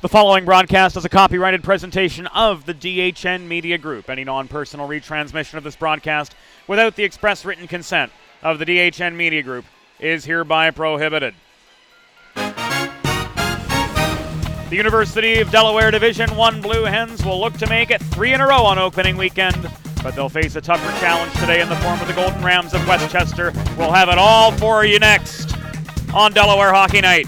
The following broadcast is a copyrighted presentation of the DHN Media Group. Any non-personal retransmission of this broadcast without the express written consent of the DHN Media Group is hereby prohibited. The University of Delaware Division I Blue Hens will look to make it 3 in a row on opening weekend, but they'll face a tougher challenge today in the form of the Golden Rams of Westchester. We'll have it all for you next on Delaware Hockey Night.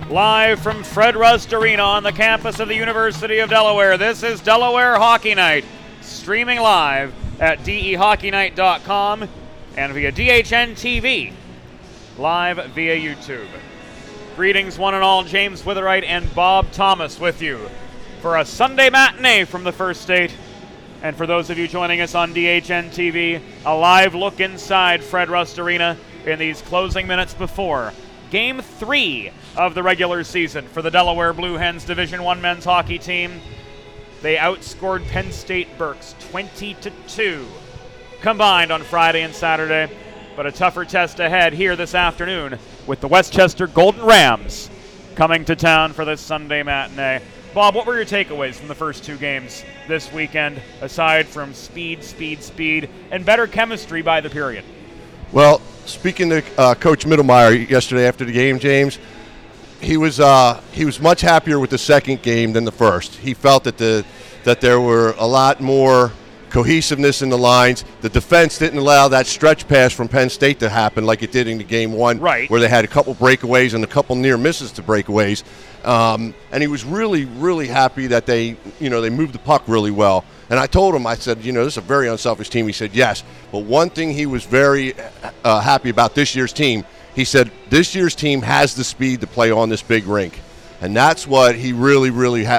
Live from Fred Rust Arena on the campus of the University of Delaware, this is Delaware Hockey Night, streaming live at dehockeynight.com and via DHN TV, live via YouTube. Greetings one and all, James Witherite and Bob Thomas with you for a Sunday matinee from the First State. And for those of you joining us on DHN TV, a live look inside Fred Rust Arena in these closing minutes before Game 3 of the regular season for the Delaware Blue Hens Division I men's hockey team. They outscored Penn State Berks 20-2 combined on Friday and Saturday, but a tougher test ahead here this afternoon with the Westchester Golden Rams coming to town for this Sunday matinee. Bob, what were your takeaways from the first two games this weekend, aside from speed, and better chemistry by the period? Well, speaking to Coach Mittelmeyer yesterday after the game, James, he was much happier with the second game than the first. He felt that there were a lot more cohesiveness in the lines. The defense didn't allow that stretch pass from Penn State to happen like it did in the game one, right, where they had a couple breakaways and a couple near misses to breakaways. And he was really happy that they moved the puck really well. And I told him, I said, this is a very unselfish team. He said, yes. But one thing he was very happy about this year's team, he said, this year's team has the speed to play on this big rink. And that's what he really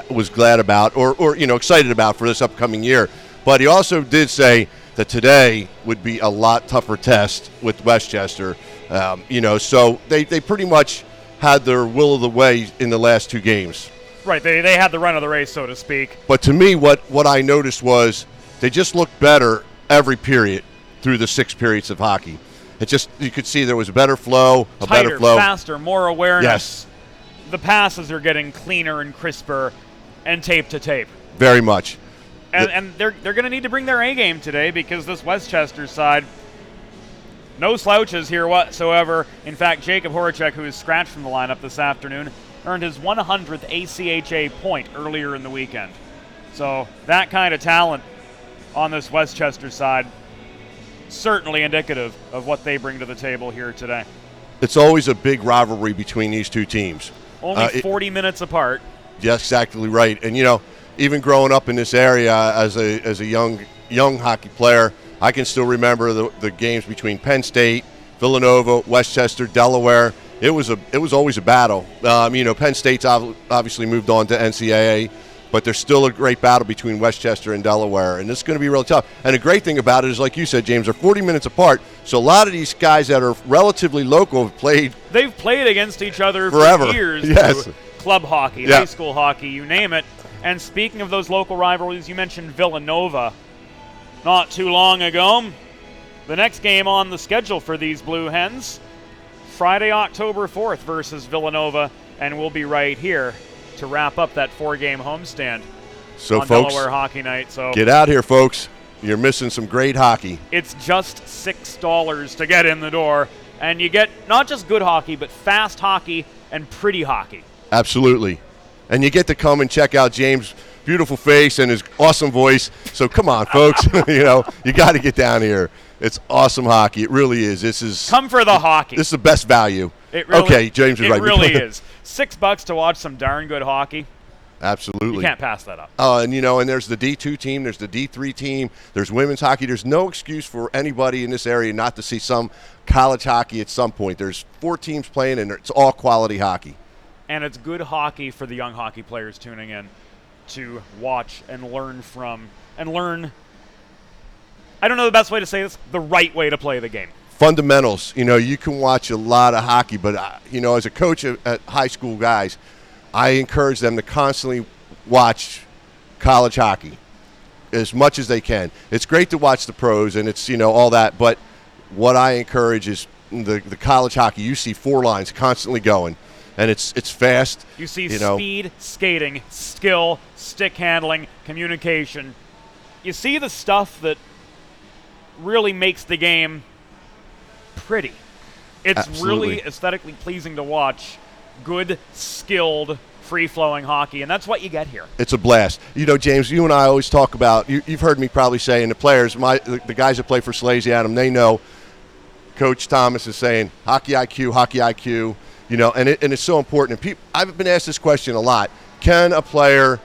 was glad about or excited about for this upcoming year. But he also did say that today would be a lot tougher test with Westchester. So they pretty much had their will of the way in the last two games. Right, they had the run of the race, so to speak. But to me, what I noticed was they just looked better every period through the 6 periods of hockey. It just, you could see there was a better flow, Tighter, faster, more awareness. Yes. The passes are getting cleaner and crisper and tape to tape. Very much. And they're going to need to bring their A game today because this Westchester side, no slouches here whatsoever. In fact, Jacob Horacek, who is scratched from the lineup this afternoon, earned his 100th ACHA point earlier in the weekend. So that kind of talent on this Westchester side, certainly indicative of what they bring to the table here today. It's always a big rivalry between these two teams. Only 40 minutes apart. Yes, exactly right. And, even growing up in this area as a young hockey player, I can still remember the games between Penn State, Villanova, Westchester, Delaware. It was always a battle. Penn State's obviously moved on to NCAA, but there's still a great battle between Westchester and Delaware, and it's going to be real tough. And the great thing about it is, like you said, James, they're 40 minutes apart, so a lot of these guys that are relatively local have played. They've played against each other forever. For years. Yes. Club hockey, yeah. High school hockey, you name it. And speaking of those local rivalries, you mentioned Villanova not too long ago. The next game on the schedule for these Blue Hens, Friday, October 4th versus Villanova, and we'll be right here to wrap up that 4-game homestand on folks, Delaware Hockey Night. So get out here, folks. You're missing some great hockey. It's just $6 to get in the door, and you get not just good hockey, but fast hockey and pretty hockey. Absolutely. And you get to come and check out James' beautiful face and his awesome voice. So come on, folks. You got to get down here. It's awesome hockey. It really is. Come for the hockey. This is the best value. It really, okay, James is right. It really is. $6 to watch some darn good hockey. Absolutely. You can't pass that up. And and there's the D2 team, there's the D3 team, there's women's hockey. There's no excuse for anybody in this area not to see some college hockey at some point. There's 4 teams playing, and it's all quality hockey. And it's good hockey for the young hockey players tuning in to watch and learn from, and learn, I don't know the best way to say this, the right way to play the game. Fundamentals. You can watch a lot of hockey, but, as a coach at high school guys, I encourage them to constantly watch college hockey as much as they can. It's great to watch the pros, and it's, all that, but what I encourage is the college hockey. You see 4 lines constantly going, and it's fast. You see speed, skating, skill, stick handling, communication. You see the stuff that really makes the game pretty. It's Absolutely. really aesthetically pleasing to watch. Good, skilled, free-flowing hockey, and that's what you get here. It's a blast. James, you and I always talk about, you've heard me probably say, and the players, the guys that play for Swayze Adam, they know Coach Thomas is saying hockey IQ, and it's so important. And I've been asked this question a lot. Can a player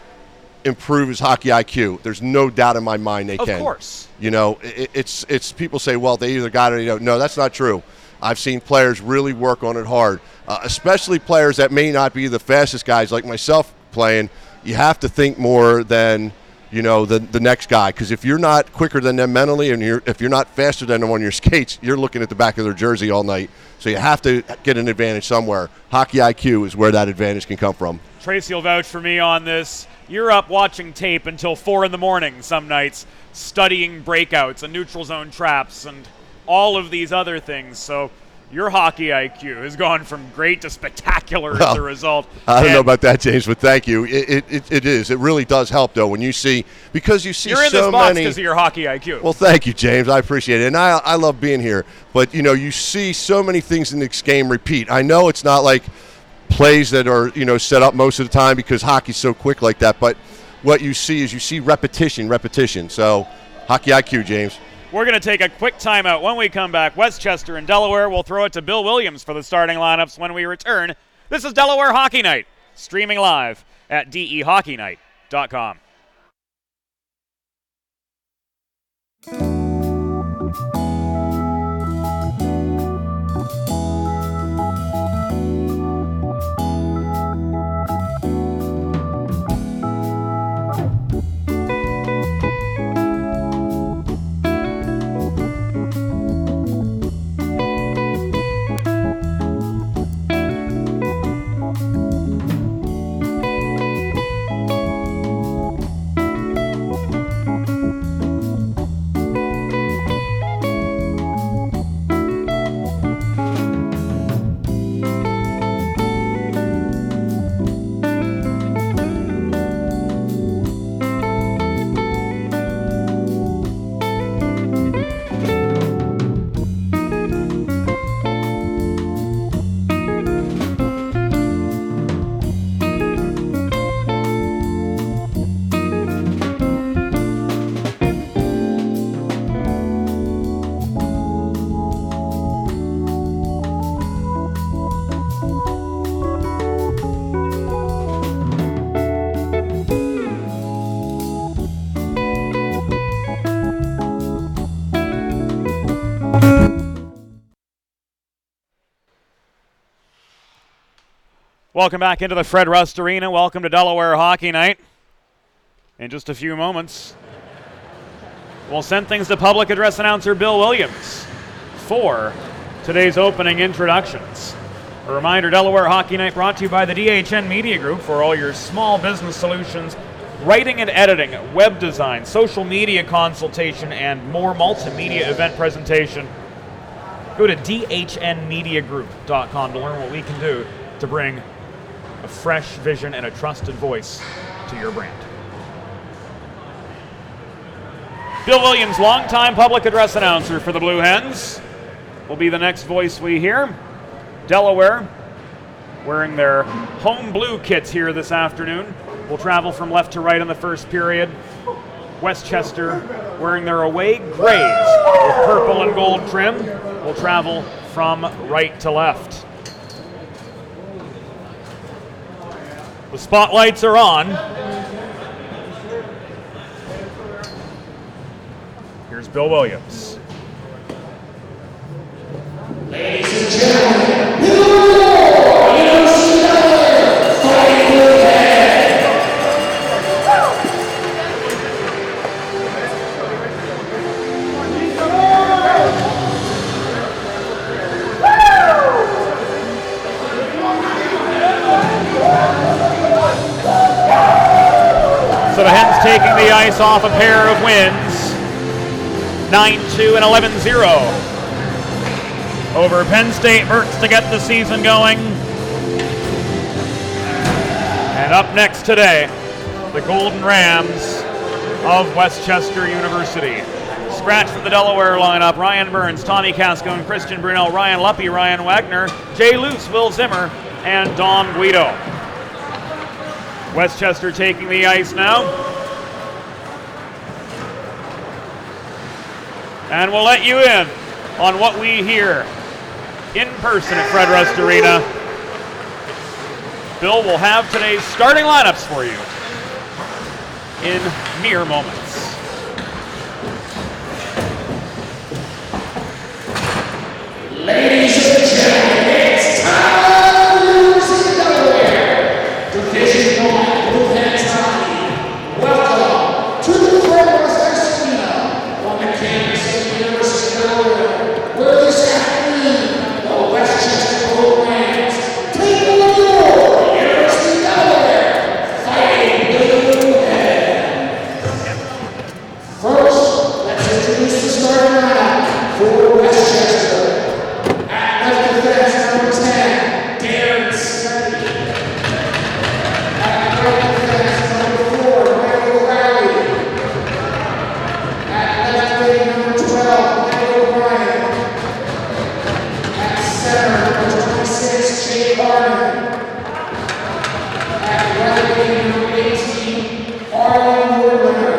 improve his hockey IQ? There's no doubt in my mind they can. Of course. It's people say, well, they either got it or they don't. No, that's not true. I've seen players really work on it hard, especially players that may not be the fastest guys like myself playing. You have to think more than, the next guy, because if you're not quicker than them mentally and if you're not faster than them on your skates, you're looking at the back of their jersey all night. So you have to get an advantage somewhere. Hockey IQ is where that advantage can come from. Tracy will vouch for me on this. You're up watching tape until 4 in the morning some nights, studying breakouts and neutral zone traps and all of these other things. So your hockey IQ has gone from great to spectacular as a result. I don't know about that, James, but thank you. It is. It really does help, though, when you see, because you see so many. You're in this box because of your hockey IQ. Well, thank you, James. I appreciate it. And I love being here. But, you see so many things in this game repeat. I know it's not like plays that are, set up most of the time because hockey's so quick like that. But what you see is repetition. So hockey IQ, James. We're going to take a quick timeout. When we come back, Westchester and Delaware. We'll throw it to Bill Williams for the starting lineups when we return. This is Delaware Hockey Night, streaming live at DEHockeyNight.com. Welcome back into the Fred Rust Arena. Welcome to Delaware Hockey Night. In just a few moments, we'll send things to public address announcer Bill Williams for today's opening introductions. A reminder, Delaware Hockey Night brought to you by the DHN Media Group for all your small business solutions, writing and editing, web design, social media consultation, and more multimedia event presentation. Go to dhnmediagroup.com to learn what we can do to bring a fresh vision and a trusted voice to your brand. Bill Williams, longtime public address announcer for the Blue Hens, will be the next voice we hear. Delaware, wearing their home blue kits here this afternoon, will travel from left to right in the first period. Westchester, wearing their away grays with purple and gold trim, will travel from right to left. The spotlights are on. Here's Bill Williams. Ladies and gentlemen, Delaware, University of Delaware, fighting for the head. So the Hens taking the ice off a pair of wins, 9-2 and 11-0. Over Penn State Mercs to get the season going. And up next today, the Golden Rams of Westchester University. Scratch for the Delaware lineup: Ryan Burns, Tommy Cascone, Christian Brunel, Ryan Luppy, Ryan Wagner, Jay Luce, Will Zimmer, and Dom Guido. Westchester taking the ice now. And we'll let you in on what we hear in person at Fred Rust Arena. Bill will have today's starting lineups for you in mere moments. Ladies and gentlemen, it's time! University of Delaware, Division I Blue Hens Hockey. Welcome to the Fred Rust Arena on the campus of the University of Delaware, where this afternoon the Westchester Golden Rams take on your University of Delaware, fighting the Blue Hens. First, let's introduce the starting lineup for Westchester. Left defense, number 10, Darren Sneddie. At right defense, number 4, Michael Riley. At left wing, number 12, Michael O'Brien. At center, number 26, Jake Harmon. At right wing, number 18, Arlen Woodlander.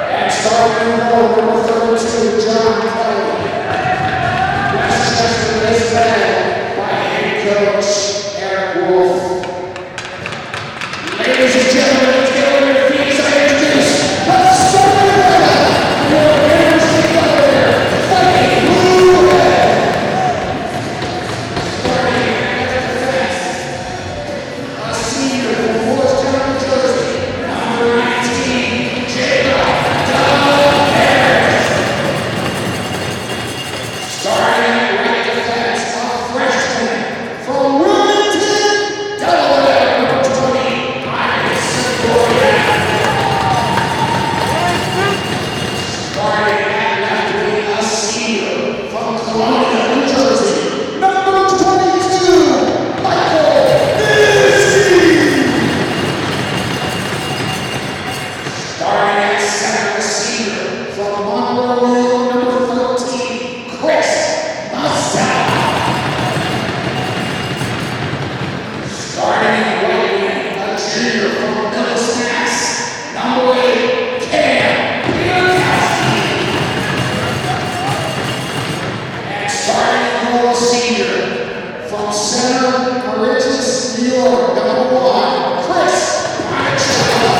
And starting in the goal, number 32, John Kelly. Westchester is led by head coach Eric Wolf. Ladies and gentlemen, let's get on your feet as I introduce the starting lineup for University of Delaware, fighting Blue Hens. Starting at defense, a senior from Morristown, New Jersey, number 19, Jacob Doug Harris. Starting at right defense, a freshman from Wilmington, Delaware, number 20, Iris Boyan. Starting at left wing, a senior from Columbia, New Jersey, number 22, Michael Niski. Starting at center, a senior from Monroe, number 13, Chris Massa. Starting in right wing, a junior from Millis, Mass, number 8, Cam Bierkowski. And starting in goal, a senior from Center Moriches, New York, number 1, Chris Monticello.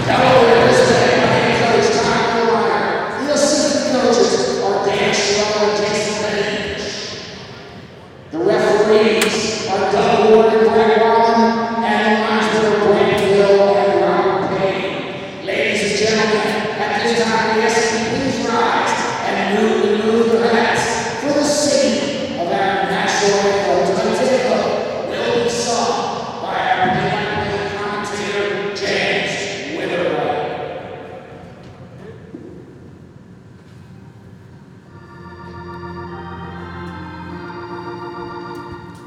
Delaware is led by head coach Tom O'Brien. The assistant coaches are Dan Schweller and Jason Page. The referees are Doug Ward and Greg Wallen, and the linesmen are Brandon Hill and Robert Payne. Ladies and gentlemen, at this time, we ask that you please rise and remove your hats for the singing of our national anthem. Tonight's will be sung by our play-by-play commentator, James Witherwright.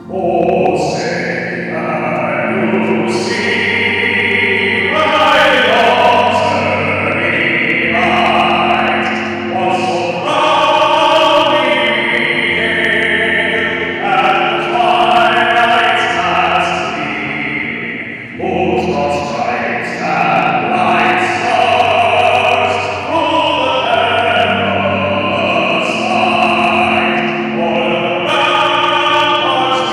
Oh, say, can you see my love's eyes? Was so proudly hailed at twilight's last gleam, whose cross stripes and bright stars through the endless night, o'er the ramparts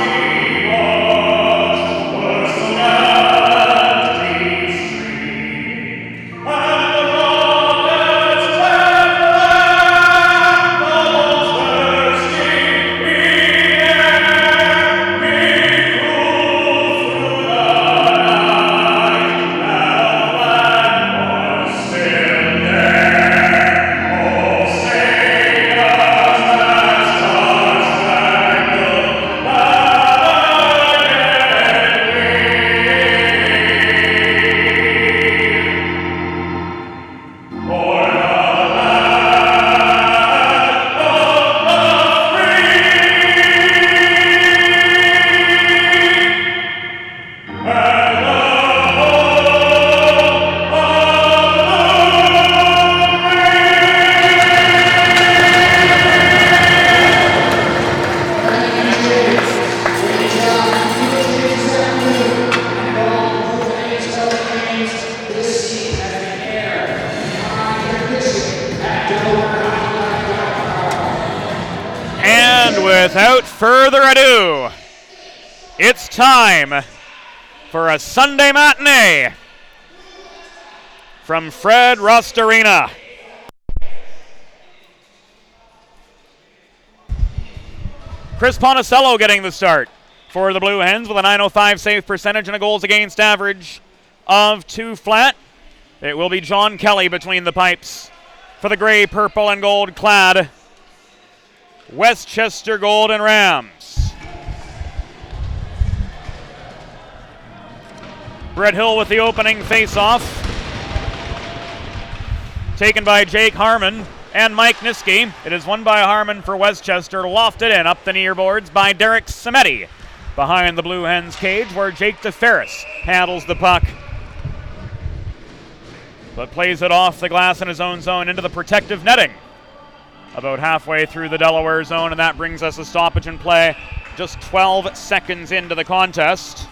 without further ado, it's time for a Sunday matinee from Fred Rust Arena. Chris Ponticello getting the start for the Blue Hens with a .905 save percentage and a goals against average of 2 flat. It will be John Kelly between the pipes for the gray, purple, and gold clad Westchester Golden Rams. Brett Hill with the opening face-off, taken by Jake Harmon and Mike Niski. It is won by Harmon for Westchester, lofted in up the near boards by Derek Samedi behind the Blue Hens cage, where Jake DeFerris handles the puck, but plays it off the glass in his own zone into the protective netting about halfway through the Delaware zone, and that brings us a stoppage in play just 12 seconds into the contest.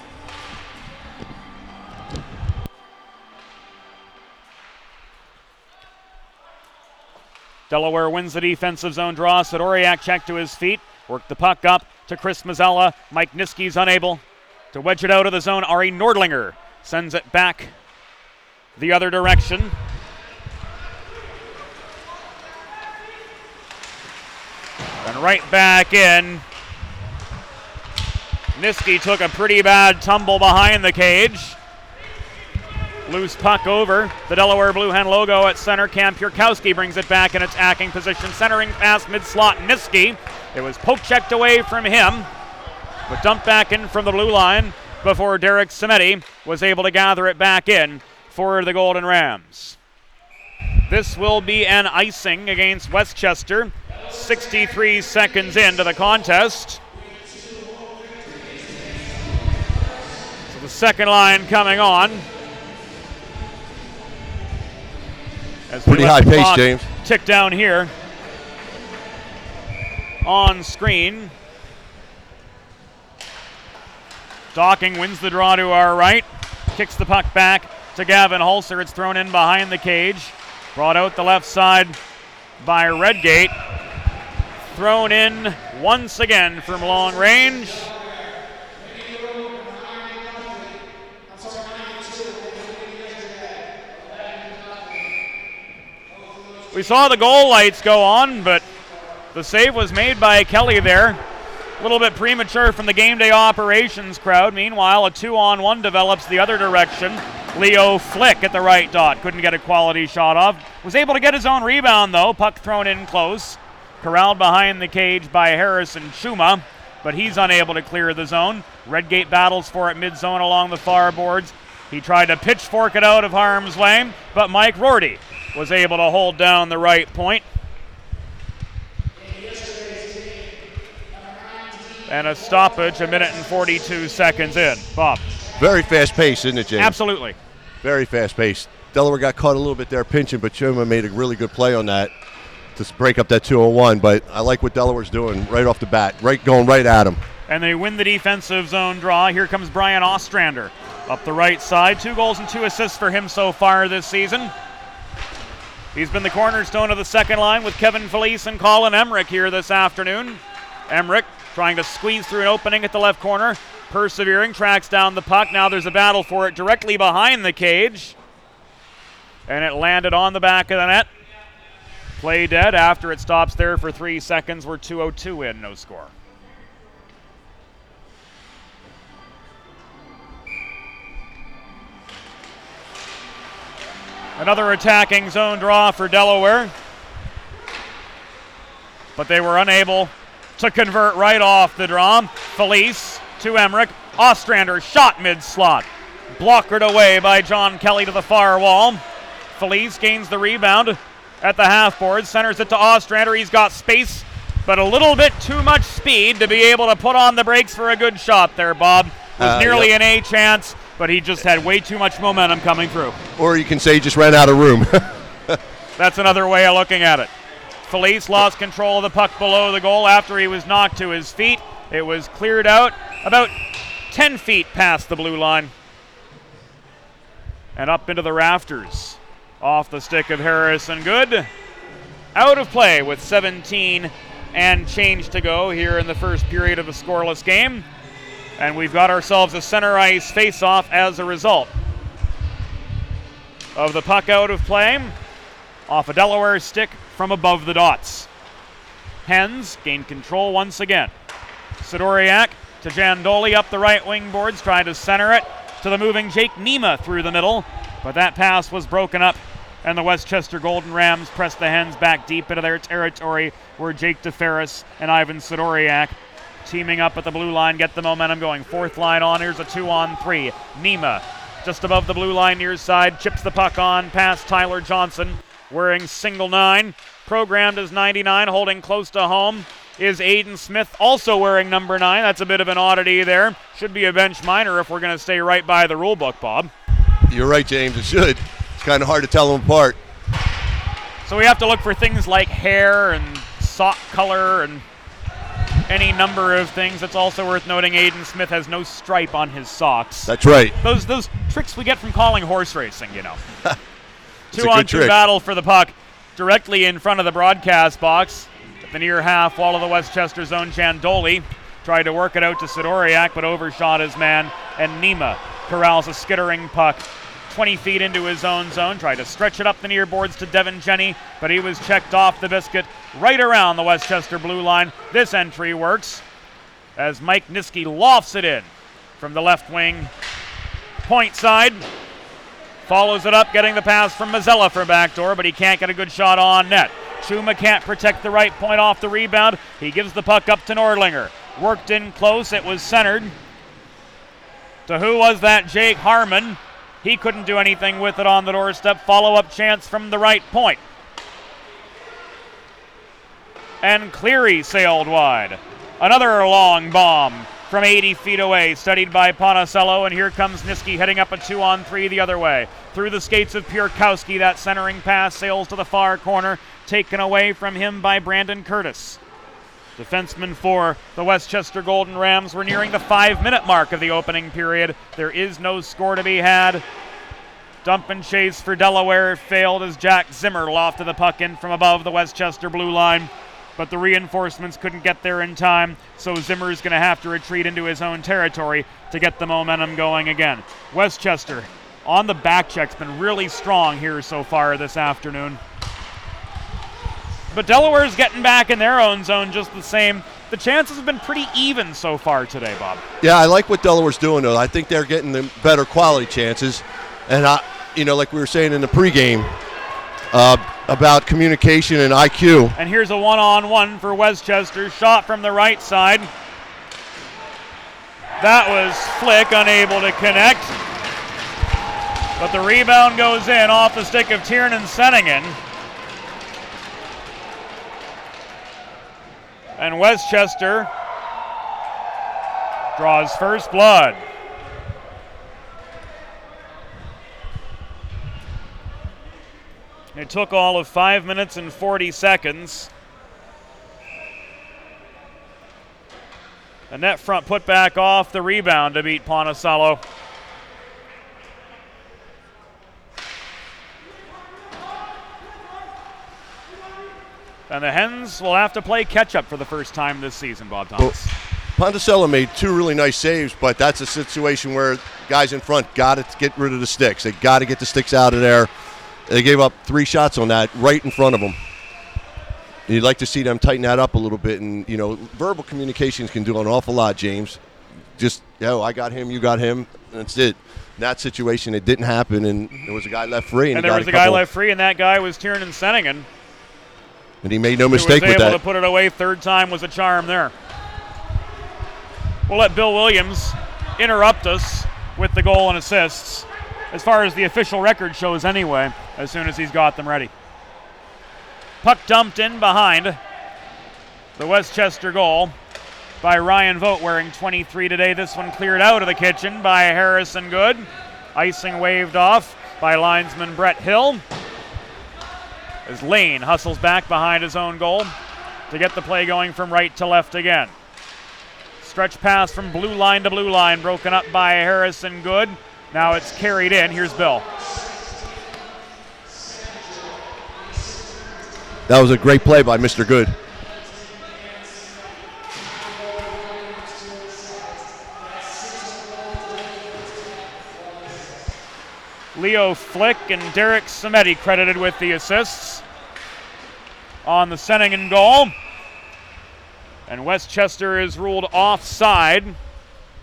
Delaware wins the defensive zone draw. Sidoriak checked to his feet, worked the puck up to Chris Mazzella. Mike Niski's unable to wedge it out of the zone. Ari Nordlinger sends it back the other direction. And right back in. Niski took a pretty bad tumble behind the cage. Loose puck over the Delaware Blue Hen logo at center. Cam Purkowski brings it back in attacking position. Centering pass mid-slot Niski. It was poke-checked away from him, but dumped back in from the blue line before Derek Samedi was able to gather it back in for the Golden Rams. This will be an icing against Westchester, 63 seconds into the contest. So the second line coming on. As pretty high pace, James. Tick down here on screen. Docking wins the draw to our right. Kicks the puck back to Gavin Hulser. It's thrown in behind the cage. Brought out the left side by Redgate. Thrown in once again from long range. We saw the goal lights go on, but the save was made by Kelly there. A little bit premature from the game day operations crowd. Meanwhile, a 2-on-1 develops the other direction. Leo Flick at the right dot. Couldn't get a quality shot off. Was able to get his own rebound, though. Puck thrown in close. Corralled behind the cage by Harrison Chuma, but he's unable to clear the zone. Redgate battles for it mid-zone along the far boards. He tried to pitchfork it out of harm's way, but Mike Rorty was able to hold down the right point. And a stoppage, 1 minute and 42 seconds in. Bob. Very fast pace, isn't it, James? Absolutely. Very fast pace. Delaware got caught a little bit there pinching, but Chuma made a really good play on that to break up that 201. But I like what Delaware's doing right off the bat, going right at him. And they win the defensive zone draw. Here comes Brian Ostrander up the right side. 2 goals and 2 assists for him so far this season. He's been the cornerstone of the second line with Kevin Felice and Colin Emmerich here this afternoon. Emmerich trying to squeeze through an opening at the left corner. Persevering, tracks down the puck. Now there's a battle for it directly behind the cage. And it landed on the back of the net. Play dead after it stops there for 3 seconds. We're 2:02 in, no score. Another attacking zone draw for Delaware. But they were unable to convert right off the draw. Felice to Emmerich. Ostrander shot mid-slot. Blockered away by John Kelly to the far wall. Felice gains the rebound at the half board. Centers it to Ostrander. He's got space, but a little bit too much speed to be able to put on the brakes for a good shot there, Bob. Was nearly an A chance, but he just had way too much momentum coming through. Or you can say he just ran out of room. That's another way of looking at it. Felice lost control of the puck below the goal after he was knocked to his feet. It was cleared out about 10 feet past the blue line and up into the rafters. Off the stick of Harrison Good. Out of play with 17 and change to go here in the first period of a scoreless game. And we've got ourselves a center ice face-off as a result of the puck out of play off a Delaware stick from above the dots. Hens gain control once again. Sidoriak to Jandoli up the right wing boards, trying to center it to the moving Jake Nema through the middle, but that pass was broken up, and the Westchester Golden Rams press the Hens back deep into their territory, where Jake DeFerris and Ivan Sidoriak teaming up at the blue line get the momentum going. Fourth line on, here's a 2-on-3. Nema just above the blue line near side, chips the puck on past Tyler Johnson, wearing single 9. Programmed as 99, holding close to home is Aiden Smith, also wearing number 9. That's a bit of an oddity there. Should be a bench minor if we're going to stay right by the rule book, Bob. You're right, James. It should. It's kind of hard to tell them apart. So we have to look for things like hair and sock color and any number of things. It's also worth noting Aiden Smith has no stripe on his socks. That's right. Those tricks we get from calling horse racing, you know. It's a good 2-on-2 trick. battle for the puck directly in front of the broadcast box. At the near half wall of the Westchester zone, Jandoli tried to work it out to Sidoriak, but overshot his man, and Nema corrals a skittering puck 20 feet into his own zone, tried to stretch it up the near boards to Devin Jenny, but he was checked off the biscuit right around the Westchester blue line. This entry works as Mike Niski lofts it in from the left wing point side. Follows it up, getting the pass from Mazzella for backdoor, but he can't get a good shot on net. Chuma can't protect the right point off the rebound. He gives the puck up to Nordlinger. Worked in close, it was centered. To who was that? Jake Harmon. He couldn't do anything with it on the doorstep. Follow-up chance from the right point. And Cleary sailed wide. Another long bomb from 80 feet away, studied by Ponicello, and here comes Niski heading up a 2-on-3 the other way. Through the skates of Pierkowski, that centering pass sails to the far corner, taken away from him by Brandon Curtis. Defensemen for the Westchester Golden Rams were nearing the 5-minute mark of the opening period. There is no score to be had. Dump and chase for Delaware failed as Jack Zimmer lofted the puck in from above the Westchester blue line. But the reinforcements couldn't get there in time, so Zimmer's going to have to retreat into his own territory to get the momentum going again. Westchester on the back check's been really strong here so far this afternoon. But Delaware's getting back in their own zone just the same. The chances have been pretty even so far today, Bob. Yeah, I like what Delaware's doing, though. I think they're getting the better quality chances. And, like we were saying in the pregame, about communication and IQ. And here's a one-on-one for Westchester. Shot from the right side. That was Flick, unable to connect. But the rebound goes in off the stick of Tiernan Senningen. And Westchester draws first blood. It took all of 5 minutes and 40 seconds. The net front put back off the rebound to beat Ponicello. And the Hens will have to play catch-up for the first time this season, Bob Thomas. Ponticello made 2 really nice saves, but that's a situation where guys in front got to get rid of the sticks. They got to get the sticks out of there. They gave up 3 shots on that right in front of them. You'd like to see them tighten that up a little bit. And, verbal communications can do an awful lot, James. Just, I got him, you got him, and that's it. In that situation, it didn't happen, and there was a guy left free. And there was a guy left free, and that guy was Tiernan Senningen. And he made no mistake with that. Able to put it away. Third time was a charm there. We'll let Bill Williams interrupt us with the goal and assists, as far as the official record shows anyway, as soon as he's got them ready. Puck dumped in behind the Westchester goal by Ryan Vogt, wearing 23 today. This one cleared out of the kitchen by Harrison Good. Icing waved off by linesman Brett Hill, as Lane hustles back behind his own goal to get the play going from right to left again. Stretch pass from blue line to blue line, broken up by Harrison Good. Now it's carried in. Here's Bill. That was a great play by Mr. Good. Leo Flick and Derek Samedi credited with the assists on the Senningen goal. And Westchester is ruled offside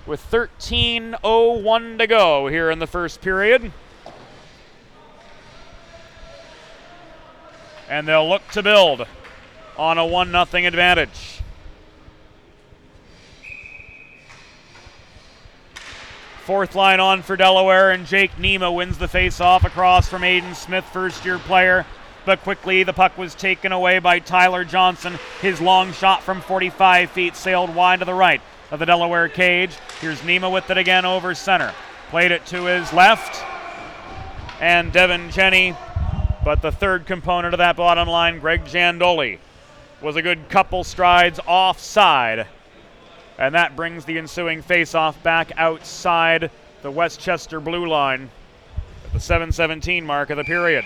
with 13:01 to go here in the first period. And they'll look to build on a 1-0 advantage. Fourth line on for Delaware, and Jake Nema wins the face-off across from Aiden Smith, first-year player. But quickly the puck was taken away by Tyler Johnson. His long shot from 45 feet sailed wide to the right of the Delaware cage. Here's Nema with it again over center. Played it to his left. And Devin Jenny. But the third component of that bottom line, Greg Jandoli, was a good couple strides offside. And that brings the ensuing face-off back outside the Westchester blue line at the 7:17 mark of the period.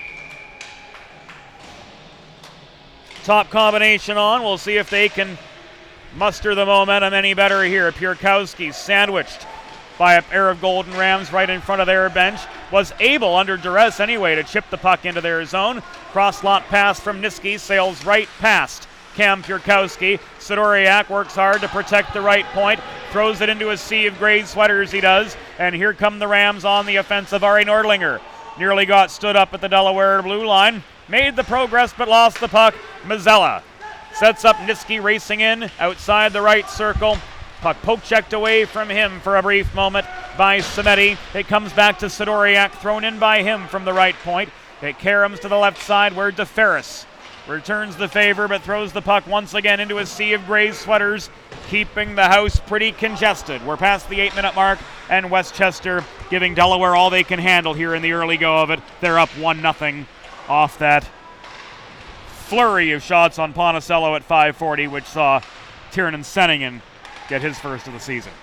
Top combination on. We'll see if they can muster the momentum any better here. Pierkowski sandwiched by a pair of Golden Rams right in front of their bench. Was able, under duress anyway, to chip the puck into their zone. Cross-lot pass from Niski sails right past Cam Pierkowski. Sidoriak works hard to protect the right point. Throws it into a sea of gray sweaters, he does. And here come the Rams on the offensive. Ari Nordlinger nearly got stood up at the Delaware blue line. Made the progress but lost the puck. Mazzella sets up Niski racing in outside the right circle. Puck poke-checked away from him for a brief moment by Samedi. It comes back to Sidoriak, thrown in by him from the right point. It caroms to the left side where DeFerris returns the favor but throws the puck once again into a sea of gray sweaters, keeping the house pretty congested. We're past the 8-minute mark, and Westchester giving Delaware all they can handle here in the early go of it. They're up 1-0 off that flurry of shots on Ponticello at 5:40, which saw Tiernan Senningen get his first of the season.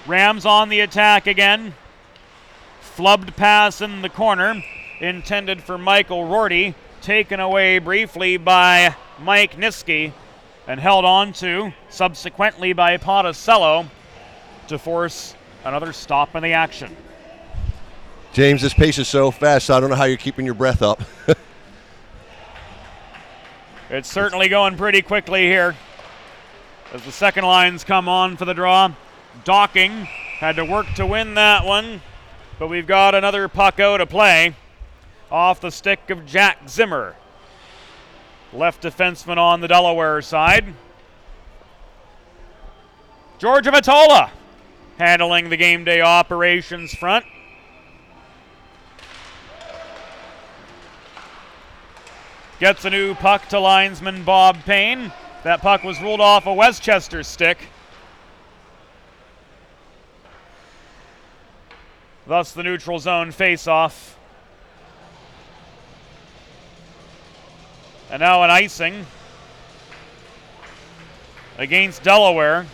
Rams on the attack again. Flubbed pass in the corner, intended for Michael Rorty, taken away briefly by Mike Niski, and held on to subsequently by Ponticello to force another stop in the action. James, this pace is so fast, I don't know how you're keeping your breath up. It's certainly going pretty quickly here as the second lines come on for the draw. Docking had to work to win that one, but we've got another puck out to play off the stick of Jack Zimmer, left defenseman on the Delaware side. Georgia Matola handling the game day operations front. Gets a new puck to linesman Bob Payne. That puck was ruled off a Westchester stick. Thus the neutral zone face-off. And now an icing against Delaware.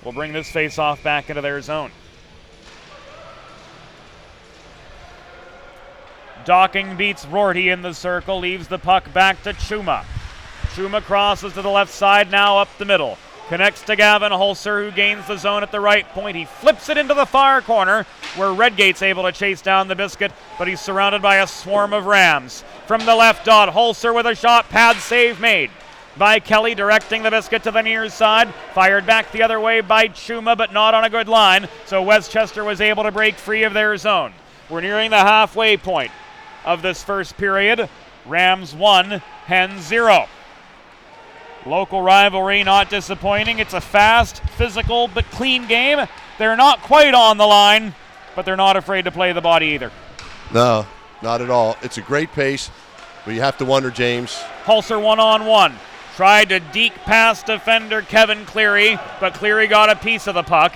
Will bring this face-off back into their zone. Docking beats Rorty in the circle, leaves the puck back to Chuma. Chuma crosses to the left side, now up the middle. Connects to Gavin Holzer, who gains the zone at the right point. He flips it into the far corner, where Redgate's able to chase down the biscuit, but he's surrounded by a swarm of Rams. From the left dot, Holzer with a shot, pad save made by Kelly, directing the biscuit to the near side. Fired back the other way by Chuma, but not on a good line, so Westchester was able to break free of their zone. We're nearing the halfway point of this first period. Rams 1, Hens 0. Local rivalry not disappointing. It's a fast, physical, but clean game. They're not quite on the line, but they're not afraid to play the body either. No, not at all. It's a great pace, but you have to wonder, James. Holzer 1-on-1. Tried to deke past defender Kevin Cleary, but Cleary got a piece of the puck.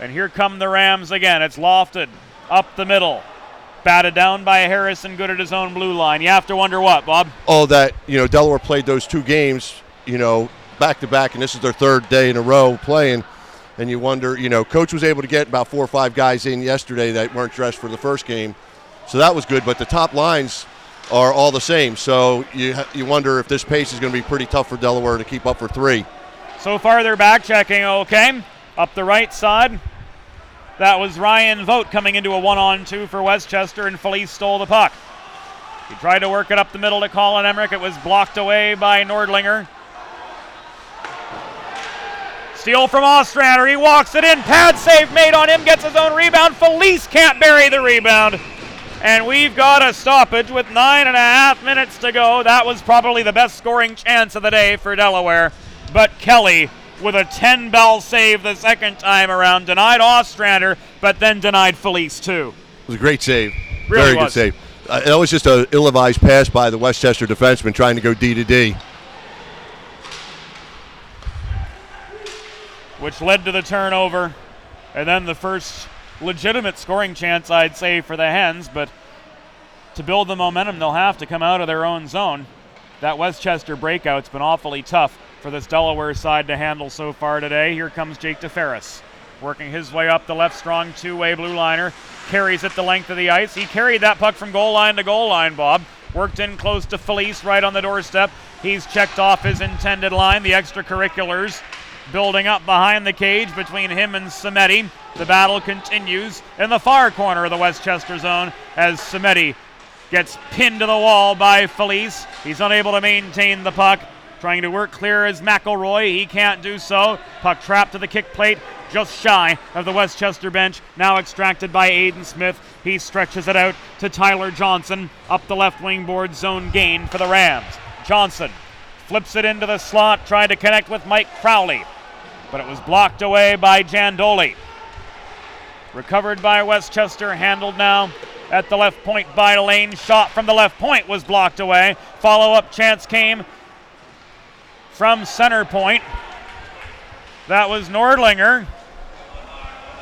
And here come the Rams again. It's lofted up the middle. Batted down by Harrison, good at his own blue line. You have to wonder what, Bob? Oh, that, Delaware played those two games, back to back, and this is their third day in a row playing. And you wonder, Coach was able to get about 4 or 5 guys in yesterday that weren't dressed for the first game. So that was good, but the top lines are all the same. So you wonder if this pace is going to be pretty tough for Delaware to keep up for 3. So far they're back checking okay. Up the right side, That was Ryan Vogt coming into a 1-on-2 for Westchester, and Felice stole the puck. He tried to work it up the middle to Colin Emmerich. It was blocked away by Nordlinger. Steal from Ostrander. He walks it in. Pad save made on him. Gets his own rebound. Felice can't bury the rebound. And we've got a stoppage with 9.5 minutes to go. That was probably the best scoring chance of the day for Delaware. But Kelly with a 10-bell save the second time around. Denied Ostrander, but then denied Felice too. It was a great save. Really Very good save. That was just an ill-advised pass by the Westchester defenseman trying to go D to D. Which led to the turnover, and then the first legitimate scoring chance, I'd say, for the Hens. But to build the momentum, they'll have to come out of their own zone. That Westchester breakout's been awfully tough for this Delaware side to handle so far today. Here comes Jake DeFerris, working his way up the left strong two-way blue liner. Carries it the length of the ice. He carried that puck from goal line to goal line, Bob. Worked in close to Felice right on the doorstep. He's checked off his intended line. The extracurriculars building up behind the cage between him and Samedi. The battle continues in the far corner of the Westchester zone as Samedi gets pinned to the wall by Felice. He's unable to maintain the puck. Trying to work clear as McElroy. He can't do so. Puck trapped to the kick plate, just shy of the Westchester bench. Now extracted by Aiden Smith. He stretches it out to Tyler Johnson. Up the left wing board, zone gain for the Rams. Johnson flips it into the slot, tried to connect with Mike Crowley, but it was blocked away by Jandoli. Recovered by Westchester, handled now at the left point by Lane. Shot from the left point was blocked away. Follow-up chance came from center point. That was Nordlinger,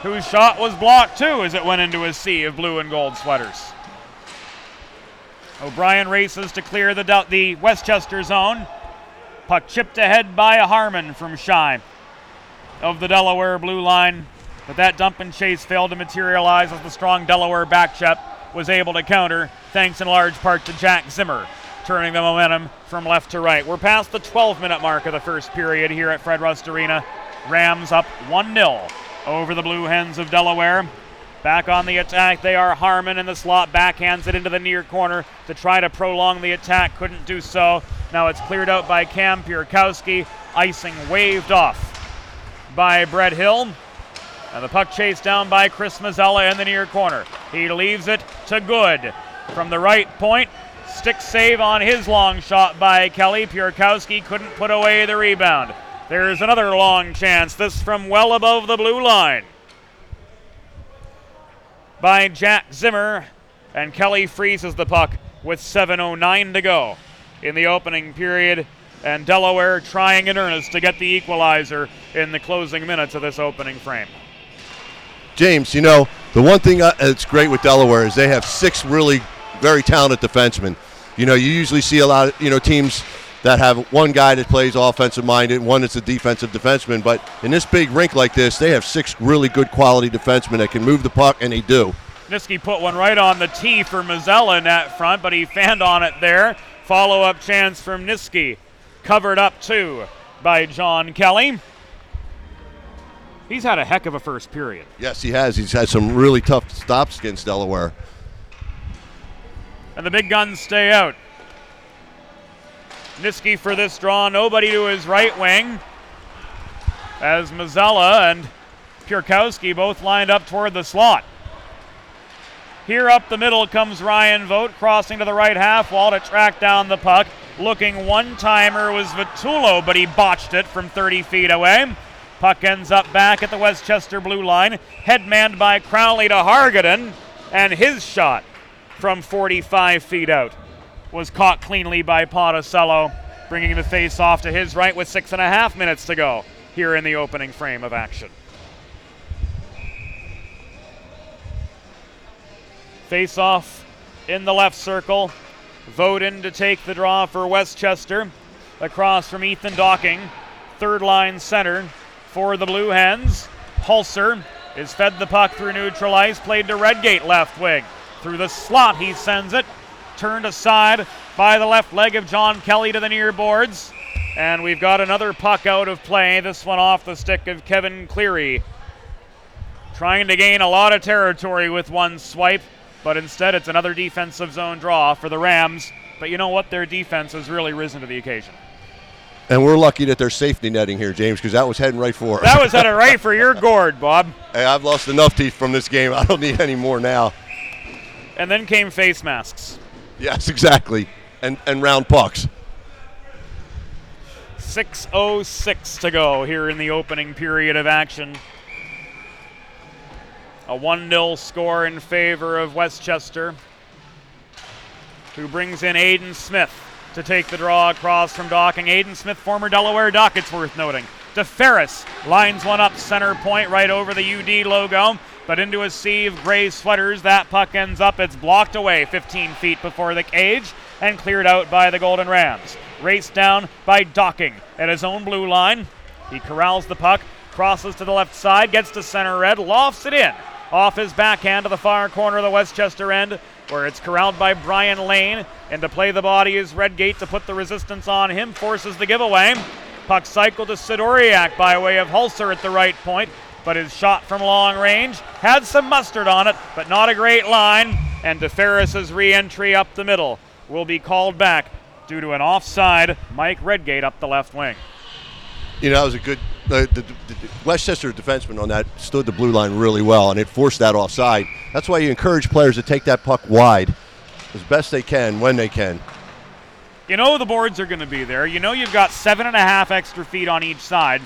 whose shot was blocked too as it went into a sea of blue and gold sweaters. O'Brien races to clear the Westchester zone. Puck chipped ahead by a Harmon from shy of the Delaware blue line, but that dump and chase failed to materialize as the strong Delaware back check was able to counter, thanks in large part to Jack Zimmer, turning the momentum from left to right. We're past the 12-minute mark of the first period here at Fred Rust Arena. Rams up 1-0 over the Blue Hens of Delaware. Back on the attack, they are Harmon in the slot, backhands it into the near corner to try to prolong the attack, couldn't do so. Now it's cleared out by Cam Pierkowski, icing waved off by Brett Hill. And the puck chased down by Chris Mazzella in the near corner. He leaves it to Good from the right point. Stick save on his long shot by Kelly. Pierkowski couldn't put away the rebound. There's another long chance, this from well above the blue line by Jack Zimmer, and Kelly freezes the puck with 7:09 to go in the opening period, and Delaware trying in earnest to get the equalizer in the closing minutes of this opening frame. James, you know, the one thing that's great with Delaware is they have 6 really very talented defensemen. You know, you usually see a lot of, teams that have one guy that plays offensive minded and one that's a defensive defenseman, but in this big rink like this, they have 6 really good quality defensemen that can move the puck, and they do. Niski put one right on the tee for Mazzella in that front, but he fanned on it there. Follow-up chance from Niski. Covered up too by John Kelly. He's had a heck of a first period. Yes, he has. He's had some really tough stops against Delaware. And the big guns stay out. Niski for this draw, nobody to his right wing, as Mazzella and Pierkowski both lined up toward the slot. Here up the middle comes Ryan Vogt, crossing to the right half wall to track down the puck. Looking one-timer was Vitullo, but he botched it from 30 feet away. Puck ends up back at the Westchester blue line, headmanned by Crowley to Hargaden, and his shot from 45 feet out was caught cleanly by Poticello, bringing the face off to his right with 6.5 minutes to go here in the opening frame of action. Face off in the left circle. Vogt in to take the draw for Westchester. Across from Ethan Docking, third line center for the Blue Hens. Pulser is fed the puck through neutral ice, played to Redgate left wing. Through the slot he sends it. Turned aside by the left leg of John Kelly to the near boards. And we've got another puck out of play, this one off the stick of Kevin Cleary. trying to gain a lot of territory with one swipe, but instead it's another defensive zone draw for the Rams. But you know what? Their defense has really risen to the occasion. And we're lucky that there's safety netting here, James, because that was heading right for us. That was headed right for your gourd, Bob. Hey, I've lost enough teeth from this game. I don't need any more now. And then came face masks. Yes, exactly. And round pucks. 6:06 to go here in the opening period of action. A 1-0 score in favor of Westchester, who brings in Aiden Smith to take the draw across from Docking. Aiden Smith, former Delaware Duck, it's worth noting. DeFerris lines one up center point right over the UD logo, but into a sea of gray sweaters. That puck ends up, it's blocked away 15 feet before the cage and cleared out by the Golden Rams. Raced down by Docking at his own blue line. He corrals the puck, crosses to the left side, gets to center red, lofts it in off his backhand to the far corner of the Westchester end, where it's corralled by Brian Lane, and to play the body is Redgate to put the resistance on him, forces the giveaway. Puck cycled to Sidoriak by way of Hulser at the right point, but his shot from long range had some mustard on it, but not a great line, and DeFerris' re-entry up the middle will be called back due to an offside Mike Redgate up the left wing. You know, that was a good the Westchester defenseman on that stood the blue line really well, and it forced that offside. That's why you encourage players to take that puck wide as best they can when they can. You know the boards are going to be there. You know you've got 7.5 extra feet on each side,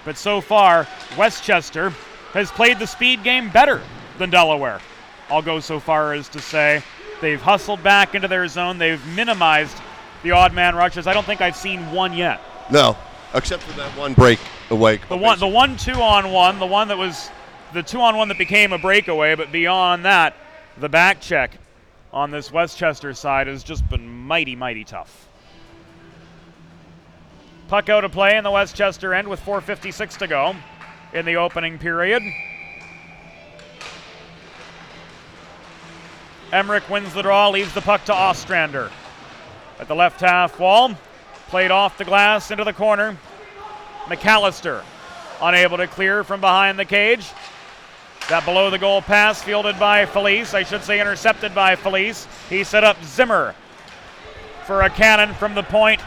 but so far Westchester has played the speed game better than Delaware. I'll go so far as to say they've hustled back into their zone. They've minimized the odd man rushes. I don't think I've seen one yet. No, except for that one break away. The one 2-on-1, the one that was the 2-on-1 that became a breakaway, but beyond that, the back check on this Westchester side has just been mighty, mighty tough. Puck out of play in the Westchester end with 4:56 to go in the opening period. Emmerich wins the draw, leaves the puck to Ostrander. At the left half wall, played off the glass into the corner. McAllister unable to clear from behind the cage. That below the goal pass fielded by Felice, I should say intercepted by Felice. He set up Zimmer for a cannon from the point,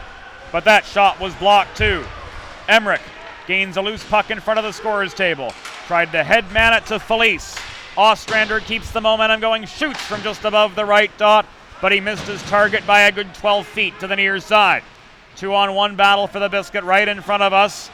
but that shot was blocked too. Emmerich gains a loose puck in front of the scorer's table. Tried to headman it to Felice. Ostrander keeps the momentum going, shoots from just above the right dot, but he missed his target by a good 12 feet to the near side. 2-on-1 battle for the biscuit right in front of us.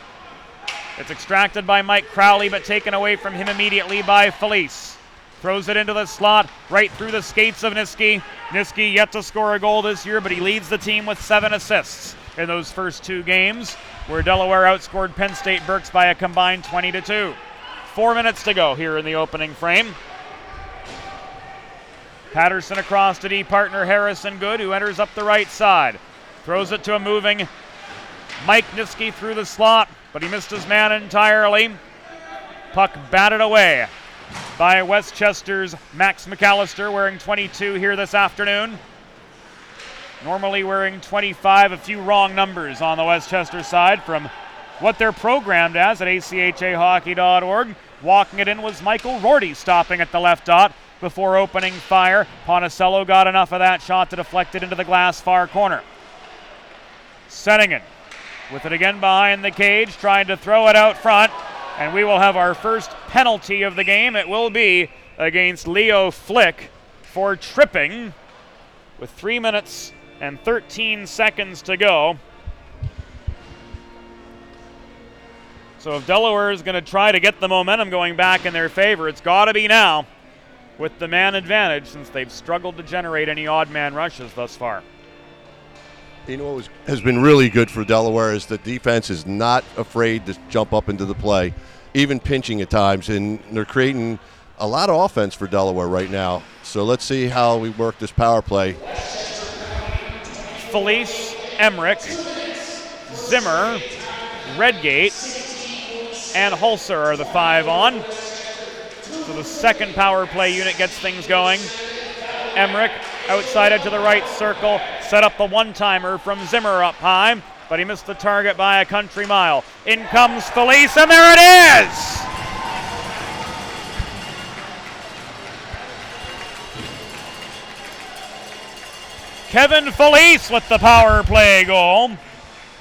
It's extracted by Mike Crowley, but taken away from him immediately by Felice. Throws it into the slot, right through the skates of Niski. Niski yet to score a goal this year, but he leads the team with 7 assists in those first 2 games, where Delaware outscored Penn State Berks by a combined 20-2. 4 minutes to go here in the opening frame. Patterson across to D partner Harrison Good, who enters up the right side. Throws it to a moving Mike Niski through the slot, but he missed his man entirely. Puck batted away by Westchester's Max McAllister, wearing 22 here this afternoon. Normally wearing 25, a few wrong numbers on the Westchester side from what they're programmed as at ACHAhockey.org. Walking it in was Michael Rorty, stopping at the left dot before opening fire. Ponticello got enough of that shot to deflect it into the glass far corner. Settingin with it again behind the cage, trying to throw it out front, and we will have our first penalty of the game. It will be against Leo Flick for tripping with 3 minutes and 13 seconds to go. So if Delaware is going to try to get the momentum going back in their favor, it's got to be now with the man advantage, since they've struggled to generate any odd man rushes thus far. You know what has been really good for Delaware is the defense is not afraid to jump up into the play, even pinching at times, and they're creating a lot of offense for Delaware right now. So let's see how we work this power play. Felice, Emmerich, Zimmer, Redgate, and Hulser are the 5 on. So the second power play unit gets things going. Emmerich outside edge of the right circle, set up the one-timer from Zimmer up high, but he missed the target by a country mile. In comes Felice, and there it is! Kevin Felice with the power play goal.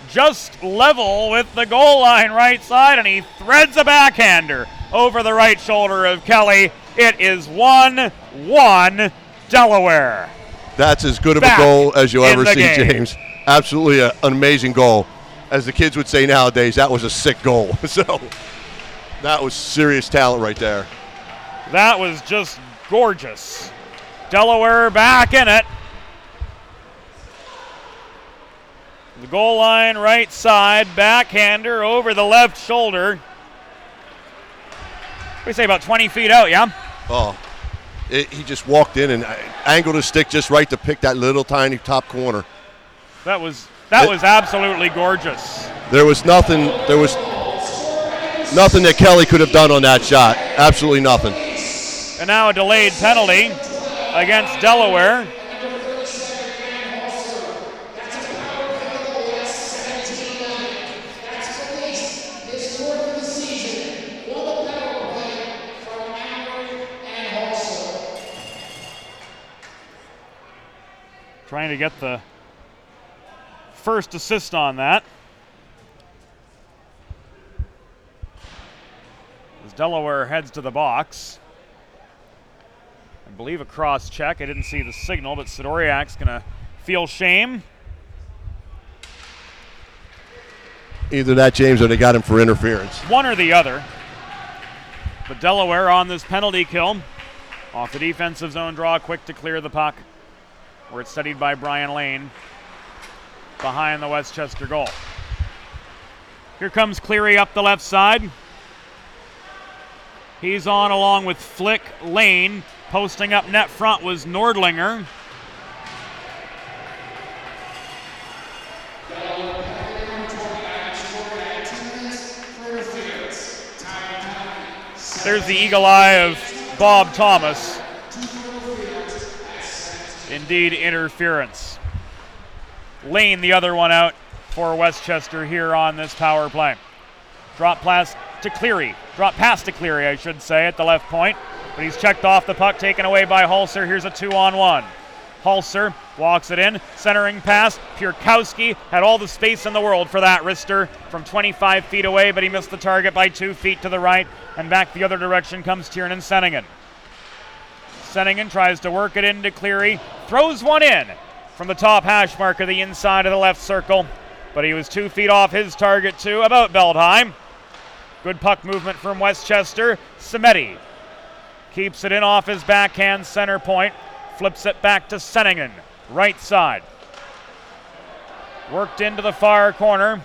Just level with the goal line right side, and he threads a backhander over the right shoulder of Kelly. It is 1-1 Delaware. That's as good of Back a goal as you'll in ever the see, game. James. Absolutely an amazing goal. As the kids would say nowadays, that was a sick goal. So that was serious talent right there. That was just gorgeous. Delaware back in it. The goal line right side, backhander over the left shoulder. We say about 20 feet out, yeah? Oh, he just walked in and angled his stick just right to pick that little tiny top corner. That was absolutely gorgeous. There was nothing that Kelly could have done on that shot. Absolutely nothing. And now a delayed penalty against Delaware. Trying to get the first assist on that. As Delaware heads to the box. I believe a cross check. I didn't see the signal, but Sidoriak's going to feel shame. Either that, James, or they got him for interference. One or the other. But Delaware on this penalty kill. Off the defensive zone draw, quick to clear the puck. Where it's studied by Brian Lane behind the Westchester goal. Here comes Cleary up the left side. He's on along with Flick, Lane. Posting up net front was Nordlinger. There's the eagle eye of Bob Thomas. Indeed, interference. Lane, the other one out for Westchester here on this power play. Drop pass to Cleary. Drop pass to Cleary, I should say, at the left point. But he's checked off the puck, taken away by Hulser. Here's a 2-on-1. Hulser walks it in. Centering pass. Pierkowski had all the space in the world for that wrister from 25 feet away, but he missed the target by 2 feet to the right. And back the other direction comes Tiernan Senningen. Senningen tries to work it into Cleary. Throws one in from the top hash mark of the inside of the left circle. But he was 2 feet off his target too, about belt high. Good puck movement from Westchester. Samedi keeps it in off his backhand center point. Flips it back to Senningen, right side. Worked into the far corner.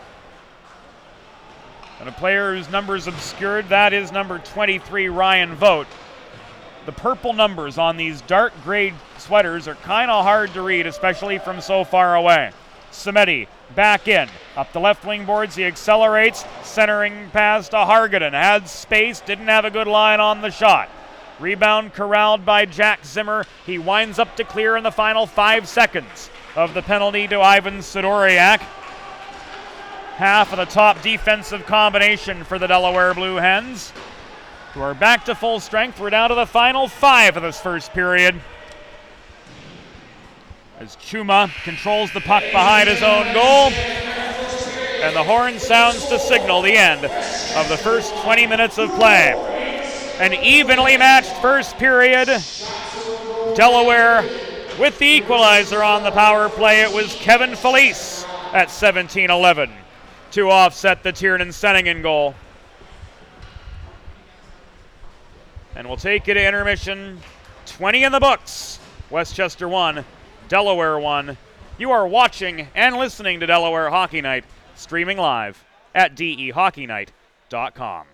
And a player whose number is obscured, that is number 23, Ryan Vogt. The purple numbers on these dark gray sweaters are kind of hard to read, especially from so far away. Samedi back in. Up the left wing boards, he accelerates. Centering pass to Hargaden. Had space, didn't have a good line on the shot. Rebound corralled by Jack Zimmer. He winds up to clear in the final 5 seconds of the penalty to Ivan Sidoriak. Half of the top defensive combination for the Delaware Blue Hens, who are back to full strength. We're down to the final 5 of this first period. As Chuma controls the puck behind his own goal. And the horn sounds to signal the end of the first 20 minutes of play. An evenly matched first period. Delaware with the equalizer on the power play. It was Kevin Felice at 17-11 to offset the Tiernan Senningen goal. And we'll take it to intermission. 20 in the books. Westchester 1, Delaware 1. You are watching and listening to Delaware Hockey Night, streaming live at dehockeynight.com.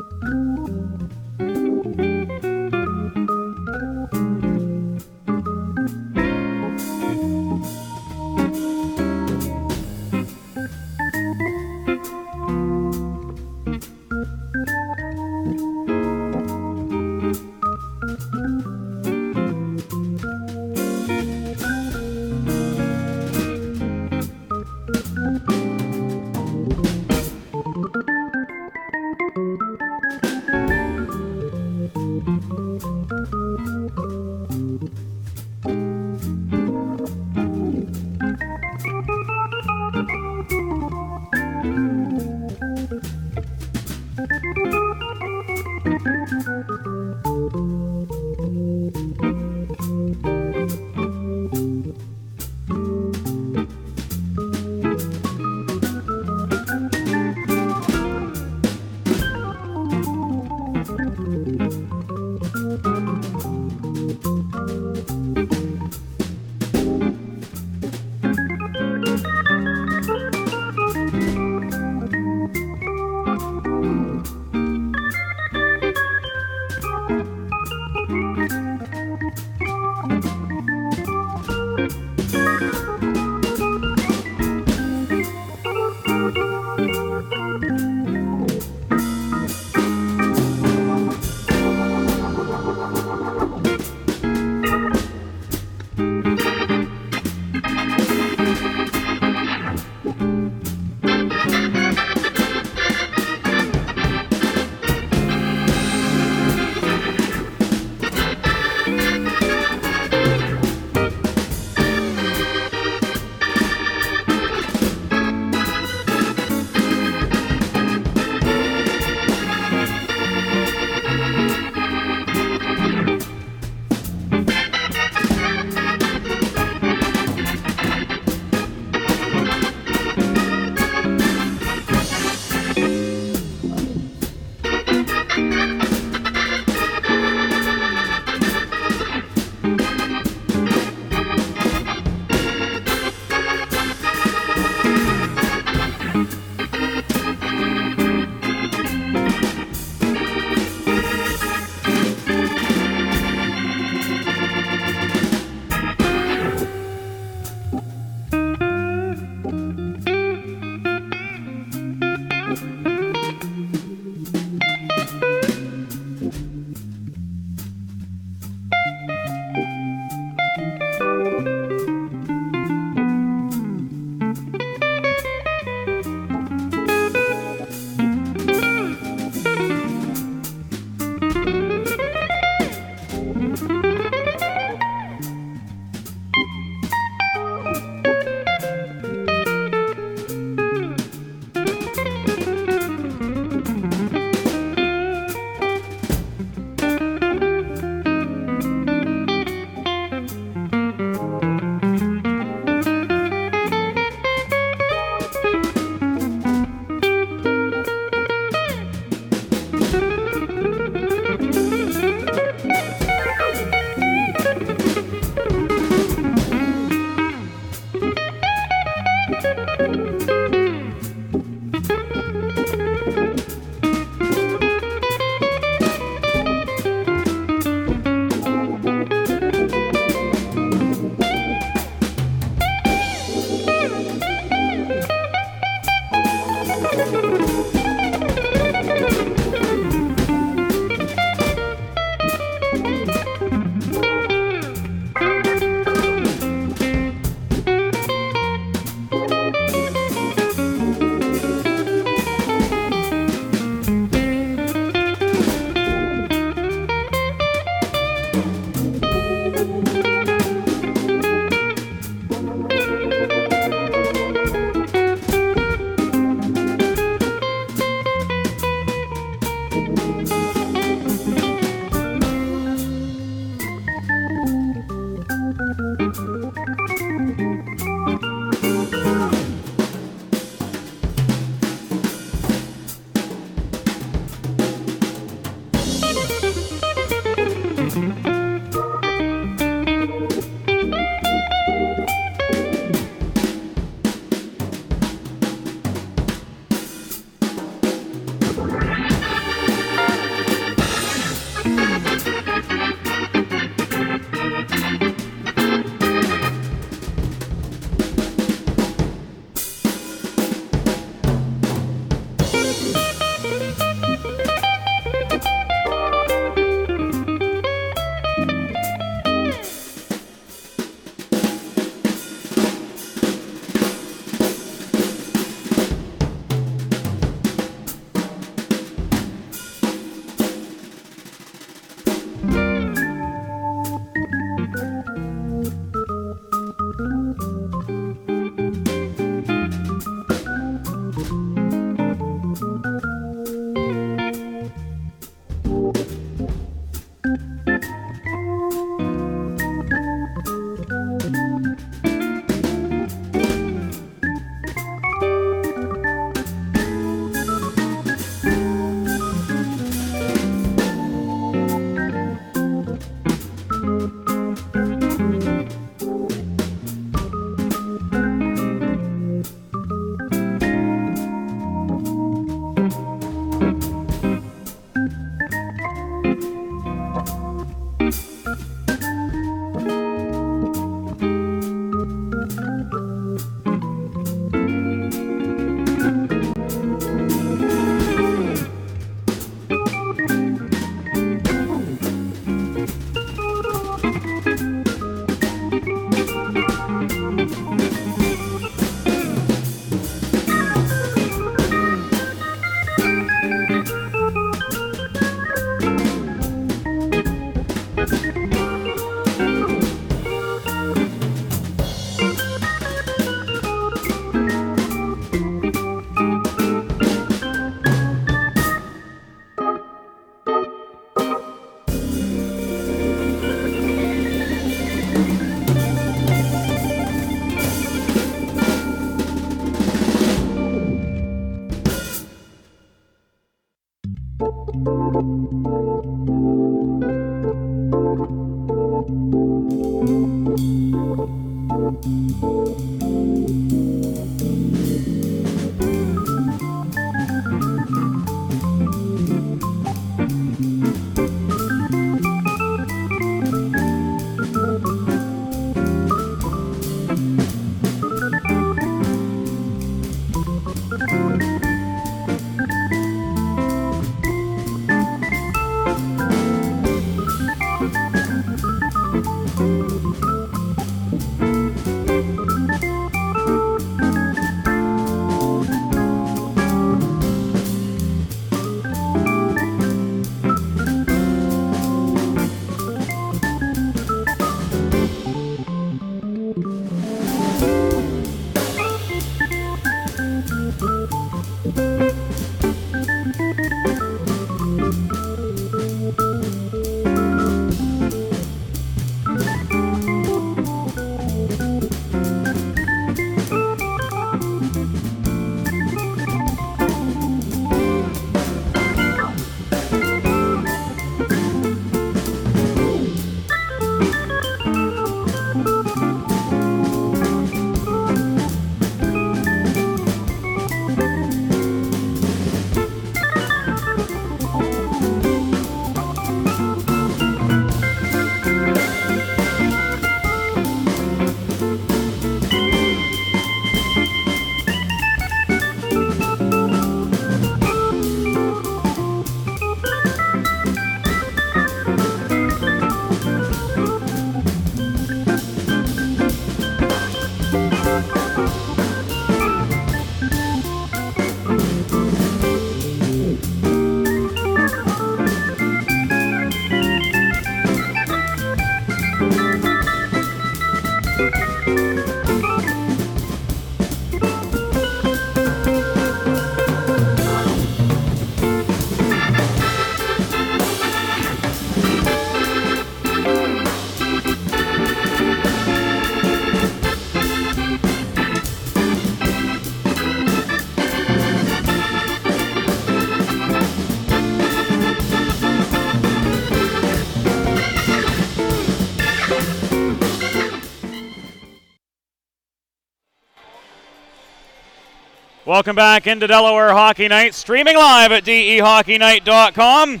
Welcome back into Delaware Hockey Night, streaming live at DEHockeyNight.com.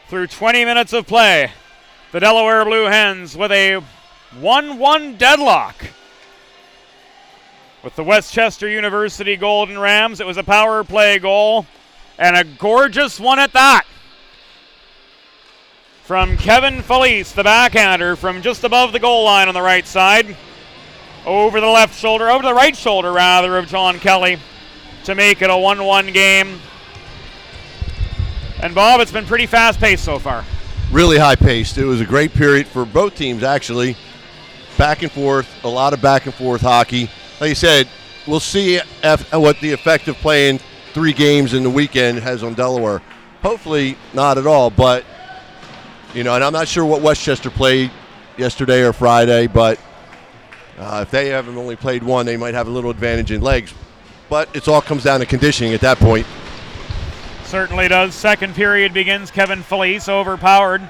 Through 20 minutes of play, the Delaware Blue Hens with a 1-1 deadlock with the Westchester University Golden Rams. It was a power play goal, and a gorgeous one at that. From Kevin Felice, the backhander, from just above the goal line on the right side. Over the right shoulder of John Kelly to make it a 1-1 game. And Bob, it's been pretty fast-paced so far. Really high-paced. It was a great period for both teams, actually. Back and forth, a lot of back-and-forth hockey. Like you said, we'll see what the effect of playing 3 games in the weekend has on Delaware. Hopefully not at all, but, and I'm not sure what Westchester played yesterday or Friday, but if they haven't only played one, they might have a little advantage in legs. But it all comes down to conditioning at that point. Certainly does. Second period begins. Kevin Felice overpowered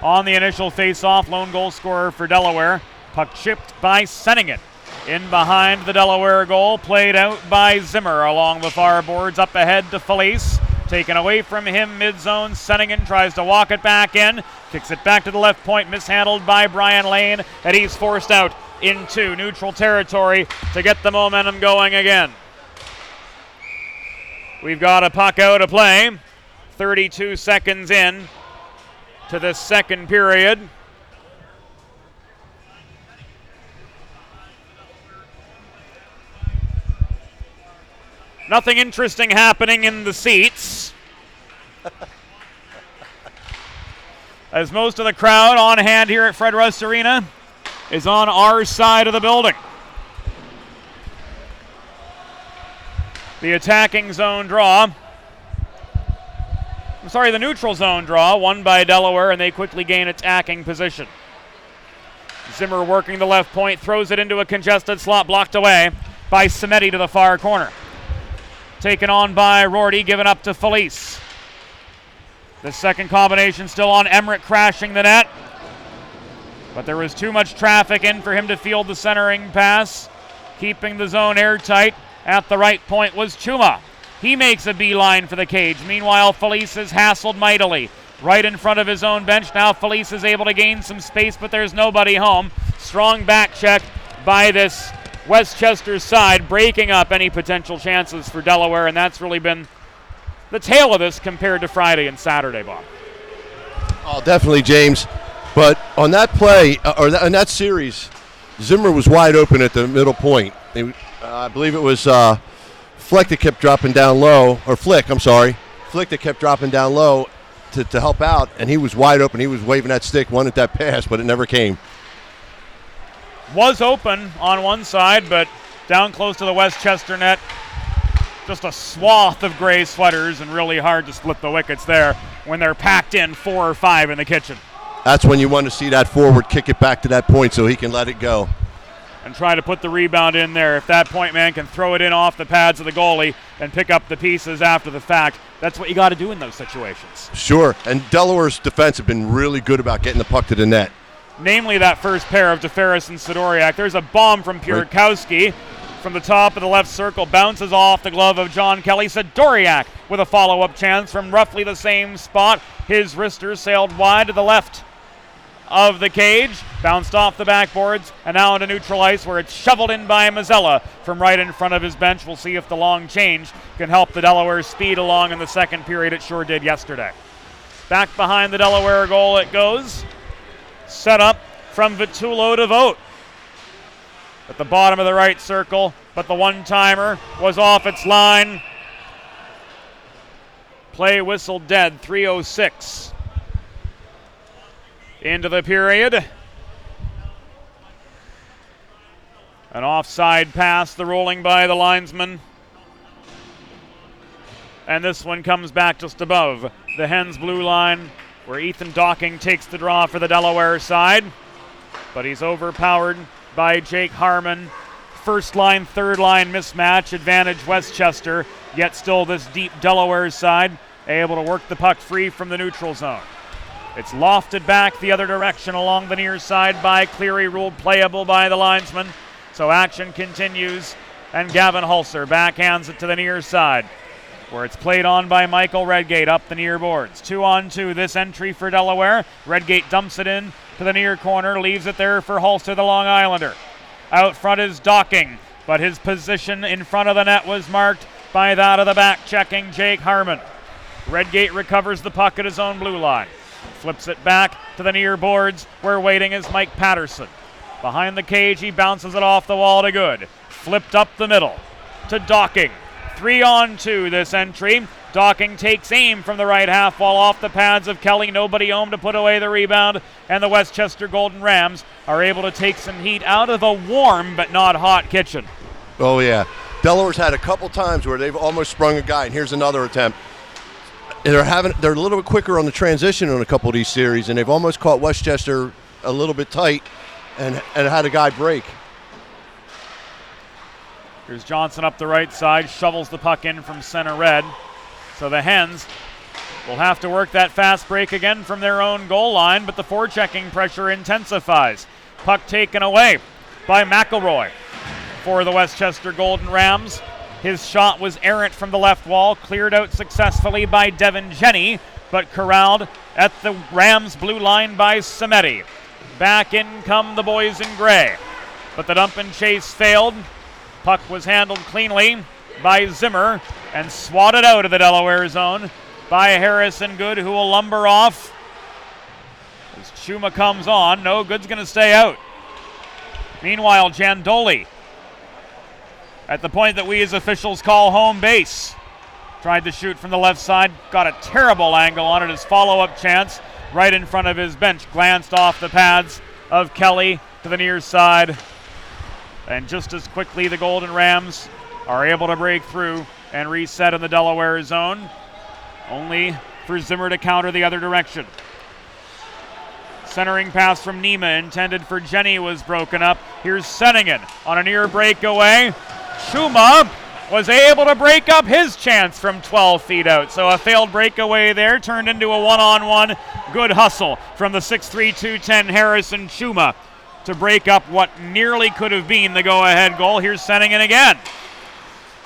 on the initial face-off. Lone goal scorer for Delaware. Puck chipped by Senningen. In behind the Delaware goal. Played out by Zimmer along the far boards. Up ahead to Felice. Taken away from him mid-zone. Senningen tries to walk it back in. Kicks it back to the left point. Mishandled by Brian Lane. And he's forced out into neutral territory to get the momentum going again. We've got a puck out of play. 32 seconds in to this second period. Nothing interesting happening in the seats, as most of the crowd on hand here at Fred Rust Arena is on our side of the building. The attacking zone draw. The neutral zone draw, won by Delaware, and they quickly gain attacking position. Zimmer working the left point, throws it into a congested slot, blocked away by Cimetti to the far corner. Taken on by Rorty, given up to Felice. The second combination still on Emmerich, crashing the net. But there was too much traffic in for him to field the centering pass. Keeping the zone airtight at the right point was Chuma. He makes a beeline for the cage. Meanwhile, Felice is hassled mightily. Right in front of his own bench. Now Felice is able to gain some space, but there's nobody home. Strong back check by this Westchester side, breaking up any potential chances for Delaware, and that's really been the tail of this compared to Friday and Saturday, Bob. Oh, definitely, James. But on that play, in that series, Zimmer was wide open at the middle point. I believe it was Flick that kept dropping down low, or Flick, I'm sorry. Flick that kept dropping down low to help out, and he was wide open. He was waving that stick, wanted that pass, but it never came. Was open on one side, but down close to the Westchester net. Just a swath of gray sweaters, and really hard to split the wickets there when they're packed in 4 or 5 in the kitchen. That's when you want to see that forward kick it back to that point so he can let it go. And try to put the rebound in there. If that point man can throw it in off the pads of the goalie and pick up the pieces after the fact, that's what you got to do in those situations. Sure, and Delaware's defense have been really good about getting the puck to the net. Namely that first pair of DeFerris and Sidoriak. There's a bomb from Pierkowski from the top of the left circle, bounces off the glove of John Kelly. Sidoriak with a follow-up chance from roughly the same spot. His wrister sailed wide to the left of the cage, bounced off the backboards, and now into neutral ice where it's shoveled in by Mazzella from right in front of his bench. We'll see if the long change can help the Delaware speed along in the second period. It sure did yesterday. Back behind the Delaware goal it goes. Set up from Vitullo to Vogt at the bottom of the right circle, but the one-timer was off its line. Play whistle dead, 3:06 into the period. An offside pass, the rolling by the linesman. And this one comes back just above the Hens blue line, where Ethan Docking takes the draw for the Delaware side. But he's overpowered by Jake Harmon. First line, third line mismatch, advantage Westchester, yet still this deep Delaware side able to work the puck free from the neutral zone. It's lofted back the other direction along the near side by Cleary, ruled playable by the linesman. So action continues, and Gavin Hulser backhands it to the near side, where it's played on by Michael Redgate up the near boards. 2-on-2 this entry for Delaware. Redgate dumps it in to the near corner, leaves it there for Hulser, the Long Islander. Out front is Docking, but his position in front of the net was marked by that of the back-checking Jake Harmon. Redgate recovers the puck at his own blue line. Flips it back to the near boards, where waiting is Mike Patterson. Behind the cage, he bounces it off the wall to good. Flipped up the middle to Docking. 3-on-2 this entry. Docking takes aim from the right half wall off the pads of Kelly. Nobody home to put away the rebound, and the Westchester Golden Rams are able to take some heat out of a warm but not hot kitchen. Oh, yeah. Delaware's had a couple times where they've almost sprung a guy, and here's another attempt. They're a little bit quicker on the transition on a couple of these series, and they've almost caught Westchester a little bit tight and had a guy break. Here's Johnson up the right side, shovels the puck in from center red. So the Hens will have to work that fast break again from their own goal line, but the forechecking pressure intensifies. Puck taken away by McElroy for the Westchester Golden Rams. His shot was errant from the left wall, cleared out successfully by Devin Jenny, but corralled at the Rams blue line by Samedi. Back in come the boys in gray, but the dump and chase failed. Puck was handled cleanly by Zimmer and swatted out of the Delaware zone by Harrison Good, who will lumber off as Chuma comes on. No, Good's going to stay out. Meanwhile, Jandoli, at the point that we as officials call home base, tried to shoot from the left side, got a terrible angle on it. His follow-up chance right in front of his bench, glanced off the pads of Kelly to the near side. And just as quickly, the Golden Rams are able to break through and reset in the Delaware zone, only for Zimmer to counter the other direction. Centering pass from Nima intended for Jenny was broken up. Here's Senningen on a near breakaway. Chuma was able to break up his chance from 12 feet out. So a failed breakaway there turned into a one-on-one. Good hustle from the 6'3", 210 Harrison Chuma to break up what nearly could have been the go-ahead goal. Here's Senningen again.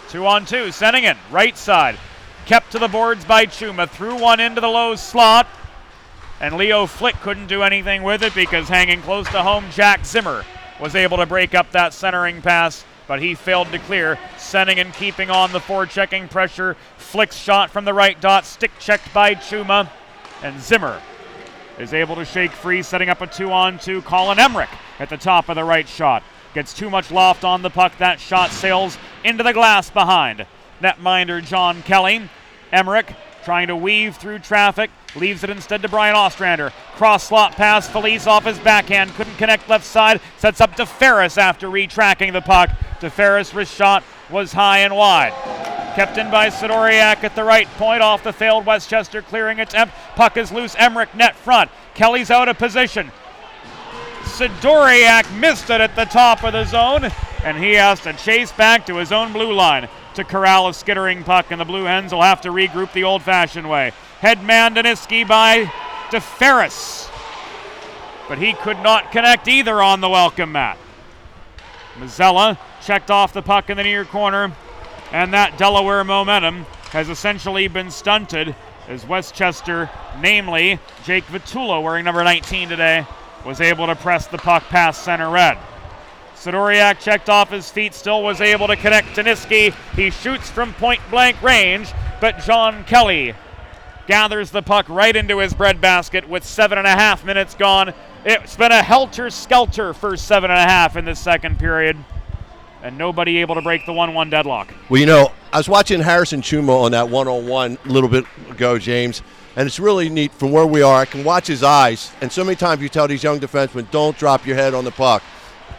2-on-2, Senningen, right side. Kept to the boards by Chuma, threw one into the low slot. And Leo Flick couldn't do anything with it because hanging close to home, Jack Zimmer was able to break up that centering pass, but he failed to clear. Senningen keeping on the forechecking pressure. Flick's shot from the right dot, stick checked by Chuma, and Zimmer is able to shake free, setting up a 2-on-2. Colin Emmerich at the top of the right shot. Gets too much loft on the puck. That shot sails into the glass behind netminder John Kelly. Emmerich trying to weave through traffic, leaves it instead to Brian Ostrander. Cross slot pass, Felice off his backhand, couldn't connect left side, sets up to Ferris after retracking the puck. To Ferris, wrist shot was high and wide. Kept in by Sidoriak at the right point, off the failed Westchester clearing attempt. Puck is loose, Emmerich net front. Kelly's out of position. Sidoriak missed it at the top of the zone, and he has to chase back to his own blue line to corral a skittering puck, and the Blue Hens will have to regroup the old-fashioned way. Headman Daniski by DeFerris, but he could not connect either on the welcome mat. Mazzella checked off the puck in the near corner, and that Delaware momentum has essentially been stunted as Westchester, namely Jake Vitula, wearing number 19 today, was able to press the puck past center red. Sidoriak checked off his feet, still was able to connect Daniski. He shoots from point-blank range, but John Kelly gathers the puck right into his breadbasket with 7.5 minutes gone. It's been a helter-skelter first 7.5 in this second period, and nobody able to break the 1-1 deadlock. Well, you know, I was watching Harrison Chuma on that one-on-one a little bit ago, James, and it's really neat from where we are. I can watch his eyes, and so many times you tell these young defensemen, don't drop your head on the puck.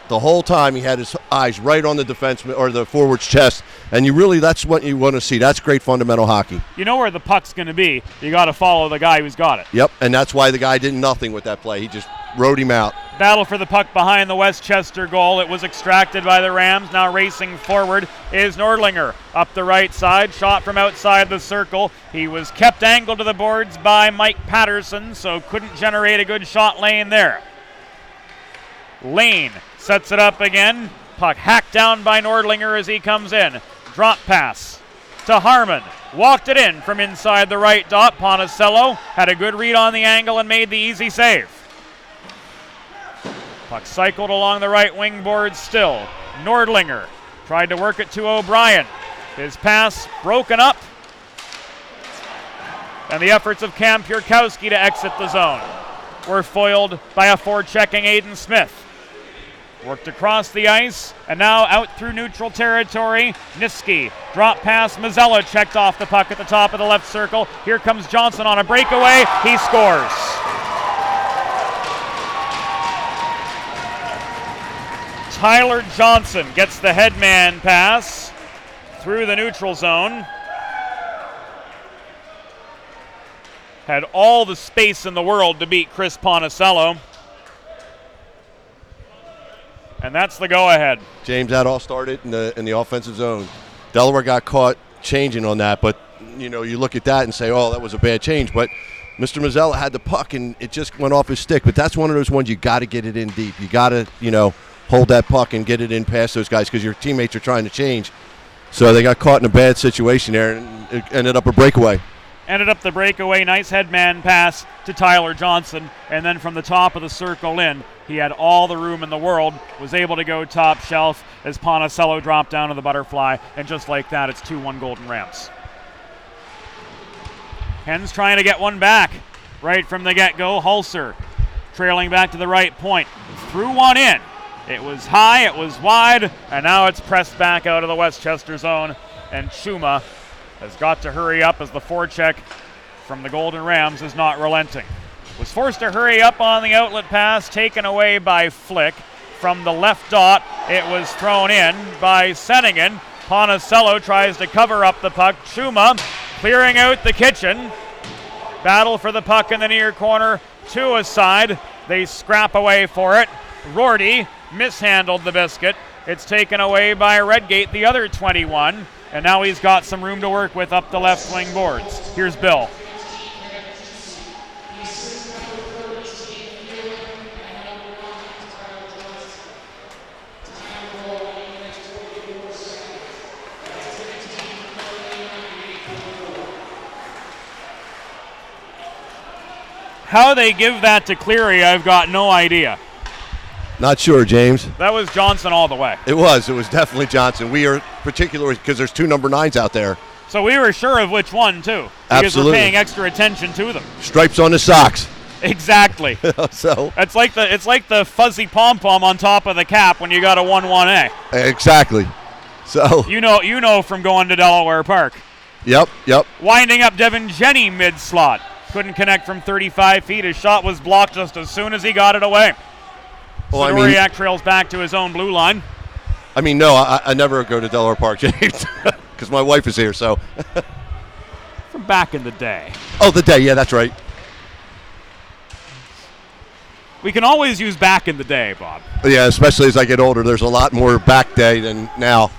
The whole time he had his eyes right on the defenseman or the forward's chest, and that's what you want to see. That's great fundamental hockey. You know where the puck's going to be. You got to follow the guy who's got it. Yep, and that's why the guy did nothing with that play. He just rode him out. Battle for the puck behind the Westchester goal. It was extracted by the Rams. Now racing forward is Nordlinger. Up the right side, shot from outside the circle. He was kept angled to the boards by Mike Patterson, so couldn't generate a good shot lane there. Lane sets it up again. Puck hacked down by Nordlinger as he comes in. Drop pass to Harmon. Walked it in from inside the right dot. Ponticello had a good read on the angle and made the easy save. Puck cycled along the right wing board still. Nordlinger tried to work it to O'Brien. His pass broken up. And the efforts of Cam Purkowski to exit the zone were foiled by a forechecking Aiden Smith. Worked across the ice, and now out through neutral territory. Niski, drop pass, Mazzella checked off the puck at the top of the left circle. Here comes Johnson on a breakaway. He scores. Tyler Johnson gets the headman pass through the neutral zone. Had all the space in the world to beat Chris Ponticello. And that's the go-ahead. James, that all started in the offensive zone. Delaware got caught changing on that, but you look at that and say, oh, that was a bad change. But Mr. Mazzella had the puck, and it just went off his stick. But that's one of those ones you got to get it in deep. You got to, hold that puck and get it in past those guys because your teammates are trying to change. So they got caught in a bad situation there, and it ended up a breakaway. Ended up the breakaway. Nice headman pass to Tyler Johnson. And then from the top of the circle in, he had all the room in the world, was able to go top shelf as Ponticello dropped down to the butterfly. And just like that, it's 2-1 Golden Rams. Hens trying to get one back right from the get-go. Hulser trailing back to the right point. Threw one in. It was high, it was wide, and now it's pressed back out of the Westchester zone. And Chuma has got to hurry up as the forecheck from the Golden Rams is not relenting. Was forced to hurry up on the outlet pass, taken away by Flick. From the left dot, it was thrown in by Senningen. Ponticello tries to cover up the puck. Chuma clearing out the kitchen. Battle for the puck in the near corner. Two aside. They scrap away for it. Rorty mishandled the biscuit. It's taken away by Redgate, the other 21. And now he's got some room to work with up the left wing boards. Here's Bill. How they give that to Cleary, I've got no idea. Not sure, James. That was Johnson all the way. It was definitely Johnson. We are particularly because there's 2 number 9s out there. So we were sure of which one, too. Because Absolutely. we're paying extra attention to them. Stripes on the socks. Exactly. So it's like the fuzzy pom-pom on top of the cap when you got a 1-1A. Exactly. So you know from going to Delaware Park. Yep. Winding up Devin Jenny mid-slot. Couldn't connect from 35 feet. His shot was blocked just as soon as he got it away. Well, Sidoriak trails back to his own blue line. I mean, no, I never go to Delaware Park, James, because my wife is here, so. From back in the day. Oh, the day, yeah, that's right. We can always use back in the day, Bob. Yeah, especially as I get older, there's a lot more back day than now.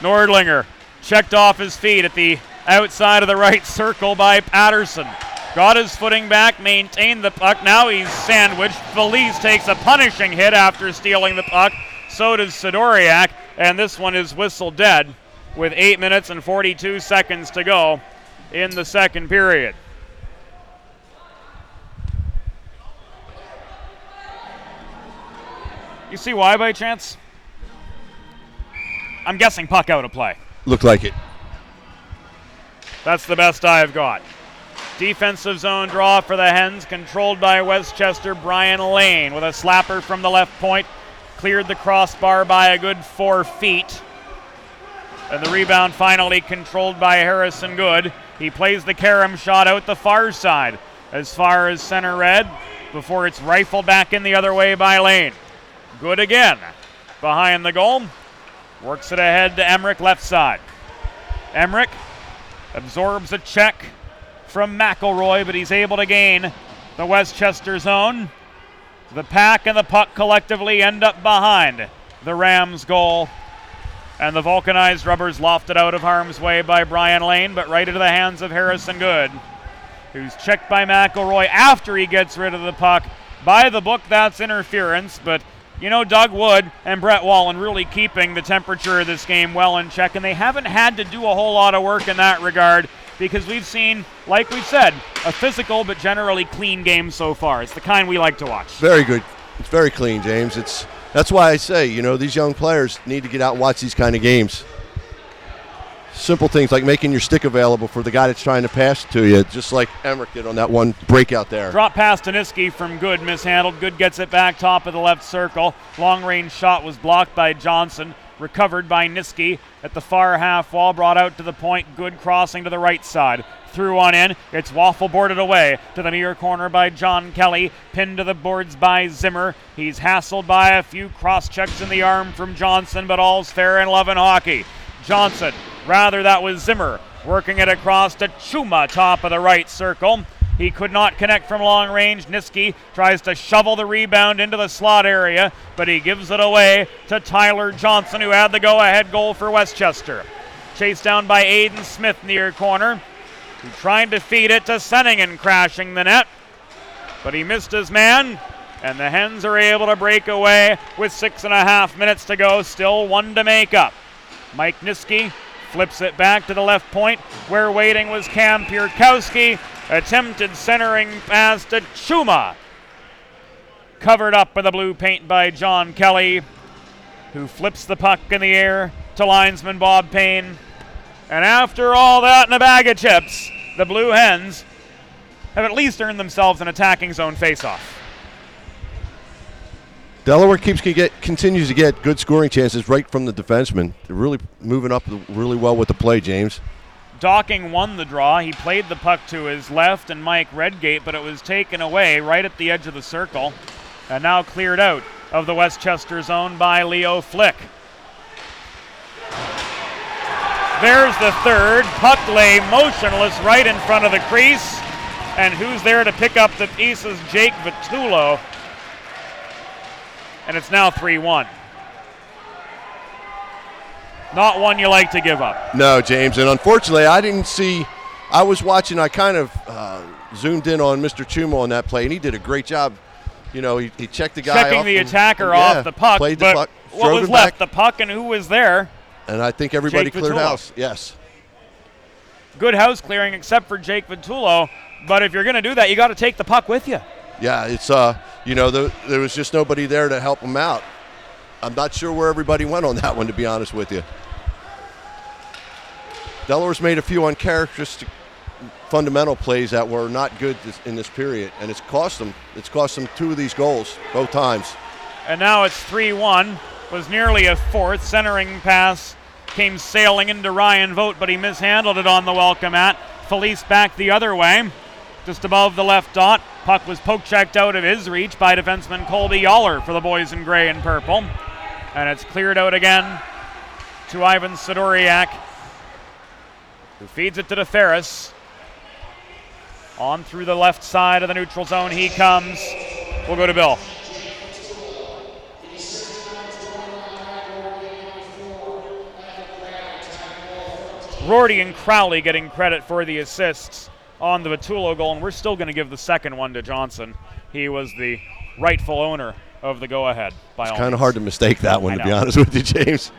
Nordlinger checked off his feet at the outside of the right circle by Patterson. Got his footing back, maintained the puck. Now he's sandwiched. Felice takes a punishing hit after stealing the puck. So does Sidoriak, and this one is whistle dead with 8 minutes and 42 seconds to go in the second period. You see why by chance? I'm guessing puck out of play. Looked like it. That's the best I've got. Defensive zone draw for the Hens, controlled by Westchester Brian Lane with a slapper from the left point. Cleared the crossbar by a good 4 feet. And the rebound finally controlled by Harrison Good. He plays the carom shot out the far side as far as center red before it's rifled back in the other way by Lane. Good again behind the goal. Works it ahead to Emmerich left side. Emmerich absorbs a check from McElroy, but he's able to gain the Westchester zone. The Pack and the puck collectively end up behind the Rams goal. And the vulcanized rubbers lofted out of harm's way by Brian Lane, but right into the hands of Harrison Good, who's checked by McElroy after he gets rid of the puck. By the book, that's interference, but you know, Doug Wood and Brett Wallen really keeping the temperature of this game well in check, and they haven't had to do a whole lot of work in that regard because we've seen, like we've said, a physical but generally clean game so far. It's the kind we like to watch. Very good. It's very clean, James. That's why I say, you know, these young players need to get out and watch these kind of games. Simple things like making your stick available for the guy that's trying to pass to you, just like Emmerich did on that one breakout there. Drop pass to Niski from Good, mishandled. Good gets it back top of the left circle. Long-range shot was blocked by Johnson. Recovered by Niski at the far half wall, brought out to the point. Good crossing to the right side. Through one in. It's waffle boarded away to the near corner by John Kelly. Pinned to the boards by Zimmer. He's hassled by a few cross checks in the arm from Johnson, but all's fair in love and hockey. Johnson, rather that was Zimmer, working it across to Chuma, top of the right circle. He could not connect from long range. Niski tries to shovel the rebound into the slot area, but he gives it away to Tyler Johnson, who had the go-ahead goal for Westchester. Chased down by Aiden Smith near corner, who tried to feed it to Senningen, crashing the net, but he missed his man, and the Hens are able to break away with 6.5 minutes to go, still one to make up. Mike Niski flips it back to the left point, where waiting was Cam Pierkowski. Attempted centering pass to Chuma. Covered up with the blue paint by John Kelly, who flips the puck in the air to linesman Bob Payne. And after all that in a bag of chips, the Blue Hens have at least earned themselves an attacking zone faceoff. Delaware continues to get good scoring chances right from the defensemen. They're really moving up really well with the play, James. Docking won the draw. He played the puck to his left and Mike Redgate, but it was taken away right at the edge of the circle and now cleared out of the Westchester zone by Leo Flick. There's the third. Puck lay motionless right in front of the crease. And who's there to pick up the pieces? Jake Vitullo. And it's now 3-1. Not one you like to give up. No, James, and unfortunately, I didn't see. I was watching. I kind of zoomed in on Mr. Chuma on that play, and he did a great job. You know, he checked the guy checking off the and, attacker yeah, off the puck. played the but puck, what drove was him left? back, The puck and who was there? and I think everybody Jake cleared Vitullo. house. Yes. Good house clearing, except for Jake Vitullo. But if you're going to do that, you got to take the puck with you. Yeah, it's you know, there was just nobody there to help him out. I'm not sure where everybody went on that one, to be honest with you. Delaware's made a few uncharacteristic fundamental plays that were not good in this period, and it's cost them. It's cost them 2 of these goals, both times. And now it's 3-1. Was nearly a fourth. Centering pass came sailing into Ryan Vogt, but he mishandled it on the welcome mat. Felice back the other way, just above the left dot. Puck was poke-checked out of his reach by defenseman Colby Yaller for the boys in gray and purple. And it's cleared out again to Ivan Sidoriak, who feeds it to DeFerris. On through the left side of the neutral zone he comes. We'll go to Bill. Rorty and Crowley getting credit for the assists on the Vitullo goal, and we're still going to give the second one to Johnson. He was the rightful owner of the go-ahead. It's kind of hard to mistake that one, to be honest with you, James.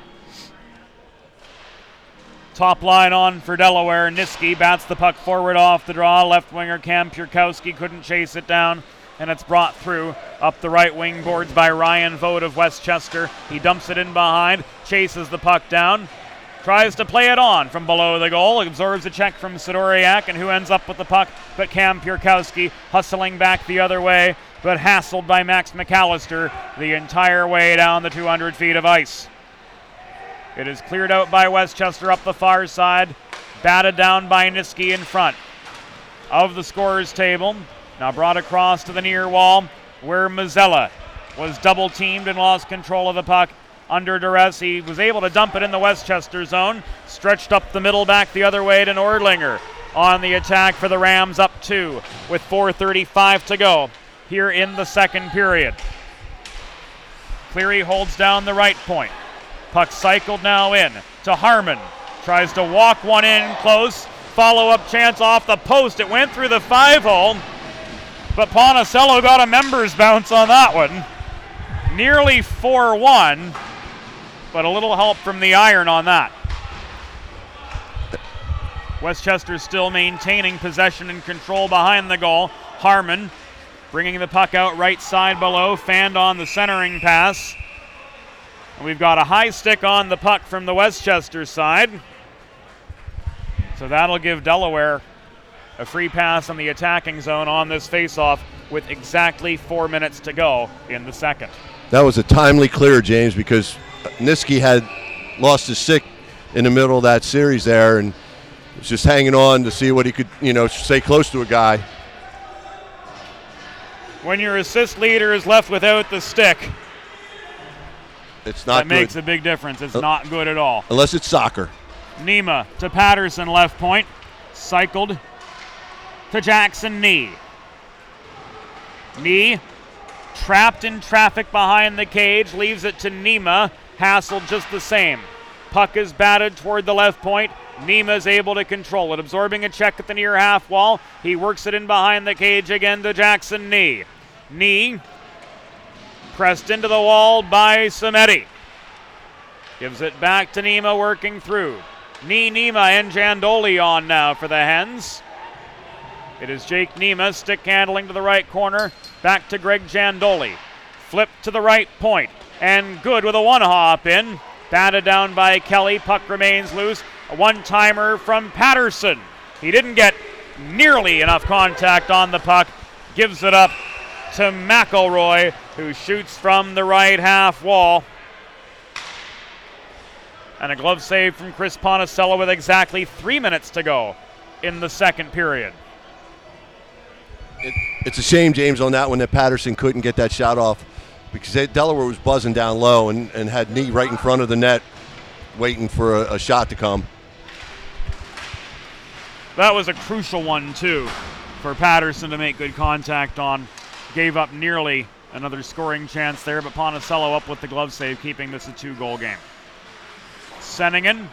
Top line on for Delaware. Niski bats the puck forward off the draw. Left winger Cam Purkowski couldn't chase it down, and it's brought through up the right wing boards by Ryan Vogt of Westchester. He dumps it in behind, chases the puck down, tries to play it on from below the goal, absorbs a check from Sidoriak, and who ends up with the puck but Cam Purkowski, hustling back the other way, but hassled by Max McAllister the entire way down the 200 feet of ice. It is cleared out by Westchester up the far side, batted down by Niski in front of the scorer's table. Now brought across to the near wall where Mazzella was double teamed and lost control of the puck. Under duress, he was able to dump it in the Westchester zone, stretched up the middle back the other way to Nordlinger. On the attack for the Rams, up 2 with 4:35 to go here in the second period. Cleary holds down the right point. Puck cycled now in to Harmon. Tries to walk one in close. Follow-up chance off the post. It went through the 5-hole, but Ponticello got a member's bounce on that one. Nearly 4-1, but a little help from the iron on that. Westchester still maintaining possession and control behind the goal. Harmon bringing the puck out right side below, fanned on the centering pass. And we've got a high stick on the puck from the Westchester side. So that'll give Delaware a free pass in the attacking zone on this faceoff with exactly 4 minutes to go in the second. That was a timely clear, James, because Niski had lost his stick in the middle of that series there and was just hanging on to see what he could, stay close to a guy. When your assist leader is left without the stick, it's not that good. makes a big difference. It's not good at all. Unless it's soccer. Nima to Patterson, left point. Cycled to Jackson Knee. Knee trapped in traffic behind the cage, leaves it to Nima. Hassled just the same. Puck is batted toward the left point. Nima's able to control it, absorbing a check at the near half wall. He works it in behind the cage again to Jackson Knee. Knee pressed into the wall by Samedi. Gives it back to Nima, working through. Nima and Jandoli on now for the Hens. It is Jake Nima, stick handling to the right corner. Back to Greg Jandoli. Flip to the right point. And good with a one-hop in. Batted down by Kelly. Puck remains loose. A one-timer from Patterson. He didn't get nearly enough contact on the puck. Gives it up to McElroy, who shoots from the right half wall. And a glove save from Chris Ponticello with exactly 3 minutes to go in the second period. It's a shame, James, on that one that Patterson couldn't get that shot off because Delaware was buzzing down low and had Knee right in front of the net waiting for a shot to come. That was a crucial one, too, for Patterson to make good contact on. Gave up nearly another scoring chance there, but Ponticello up with the glove save, keeping this a 2-goal game. Senningen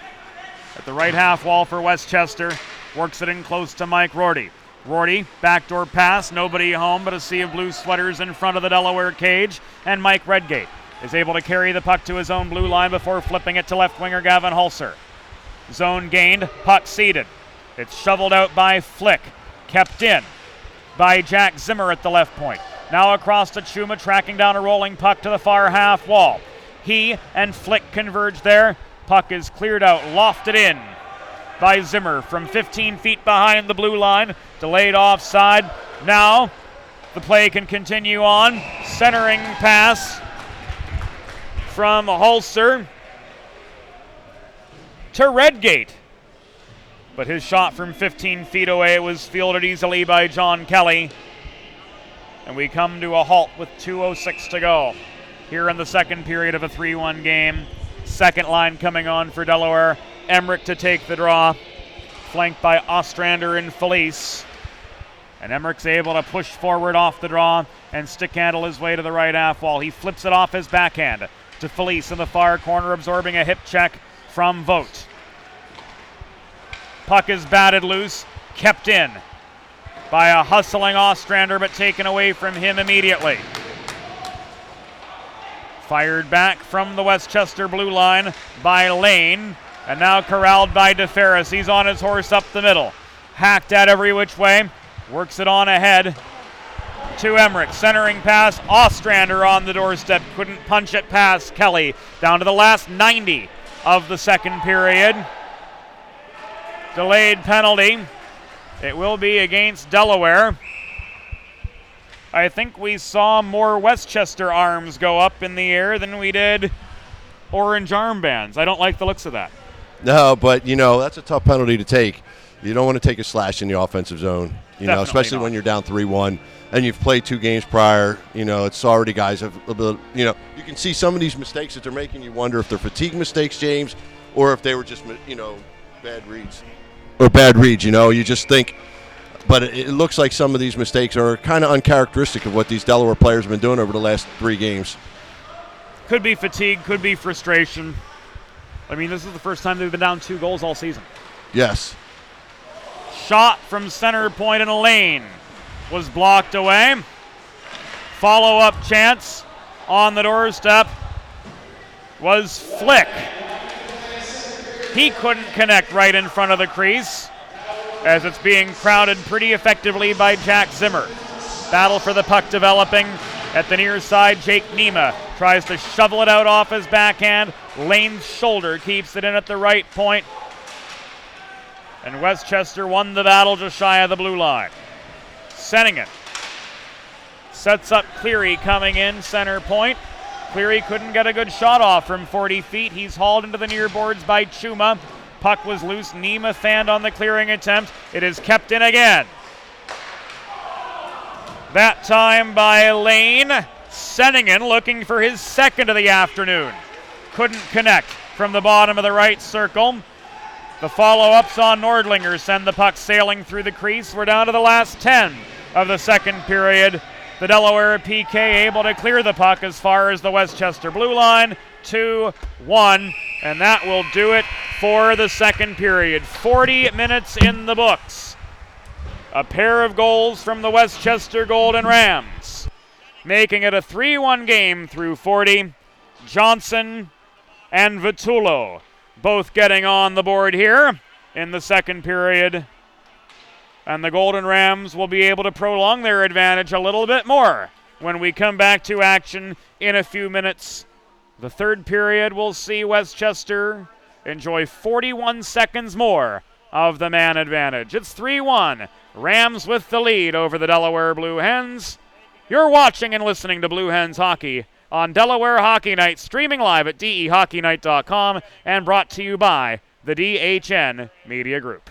at the right half wall for Westchester. Works it in close to Mike Rorty. Rorty, backdoor pass, nobody home but a sea of blue sweaters in front of the Delaware cage. And Mike Redgate is able to carry the puck to his own blue line before flipping it to left winger Gavin Hulser. Zone gained, puck seated. It's shoveled out by Flick, kept in by Jack Zimmer at the left point. Now across to Chuma, tracking down a rolling puck to the far half wall. He and Flick converge there. Puck is cleared out, lofted in by Zimmer from 15 feet behind the blue line. Delayed offside. Now the play can continue on. Centering pass from Hulser to Redgate. But his shot from 15 feet away was fielded easily by John Kelly. And we come to a halt with 2:06 to go here in the second period of a 3-1 game. Second line coming on for Delaware. Emmerich to take the draw, flanked by Ostrander and Felice. And Emmerich's able to push forward off the draw and stick handle his way to the right half wall. He flips it off his backhand to Felice in the far corner, absorbing a hip check from Vogt. Puck is batted loose, kept in by a hustling Ostrander, but taken away from him immediately. Fired back from the Westchester blue line by Lane, and now corralled by DeFerris. He's on his horse up the middle. Hacked at every which way, works it on ahead to Emmerich. Centering pass, Ostrander on the doorstep, couldn't punch it past Kelly. Down to the last 90 of the second period. Delayed penalty. It will be against Delaware. I think we saw more Westchester arms go up in the air than we did orange armbands. I don't like the looks of that. No, but, that's a tough penalty to take. You don't want to take a slash in the offensive zone, especially when you're down 3-1 and you've played 2 games prior. It's already guys have a little, you can see some of these mistakes that they're making. You wonder if they're fatigue mistakes, James, or if they were just, bad reads. Or bad reads, you just think. But it looks like some of these mistakes are kind of uncharacteristic of what these Delaware players have been doing over the last 3 games. Could be fatigue, could be frustration. I mean, this is the first time they've been down 2 goals all season. Yes. Shot from center point in a lane was blocked away. Follow-up chance on the doorstep was Flick. He couldn't connect right in front of the crease as it's being crowded pretty effectively by Jack Zimmer. Battle for the puck developing at the near side. Jake Nema tries to shovel it out off his backhand. Lane's shoulder keeps it in at the right point. And Westchester won the battle just shy of the blue line. Senningen sets up Cleary coming in center point. Cleary couldn't get a good shot off from 40 feet. He's hauled into the near boards by Chuma. Puck was loose. Nema fanned on the clearing attempt. It is kept in again. That time by Lane. Senningen looking for his second of the afternoon. Couldn't connect from the bottom of the right circle. The follow-ups on Nordlinger send the puck sailing through the crease. We're down to the last 10 of the second period. The Delaware PK able to clear the puck as far as the Westchester blue line. 2-1, and that will do it for the second period. 40 minutes in the books. A pair of goals from the Westchester Golden Rams, making it a 3-1 game through 40. Johnson and Vitullo both getting on the board here in the second period. And the Golden Rams will be able to prolong their advantage a little bit more when we come back to action in a few minutes. The third period will see Westchester enjoy 41 seconds more of the man advantage. It's 3-1. Rams with the lead over the Delaware Blue Hens. You're watching and listening to Blue Hens Hockey on Delaware Hockey Night, streaming live at DEHockeyNight.com and brought to you by the DHN Media Group.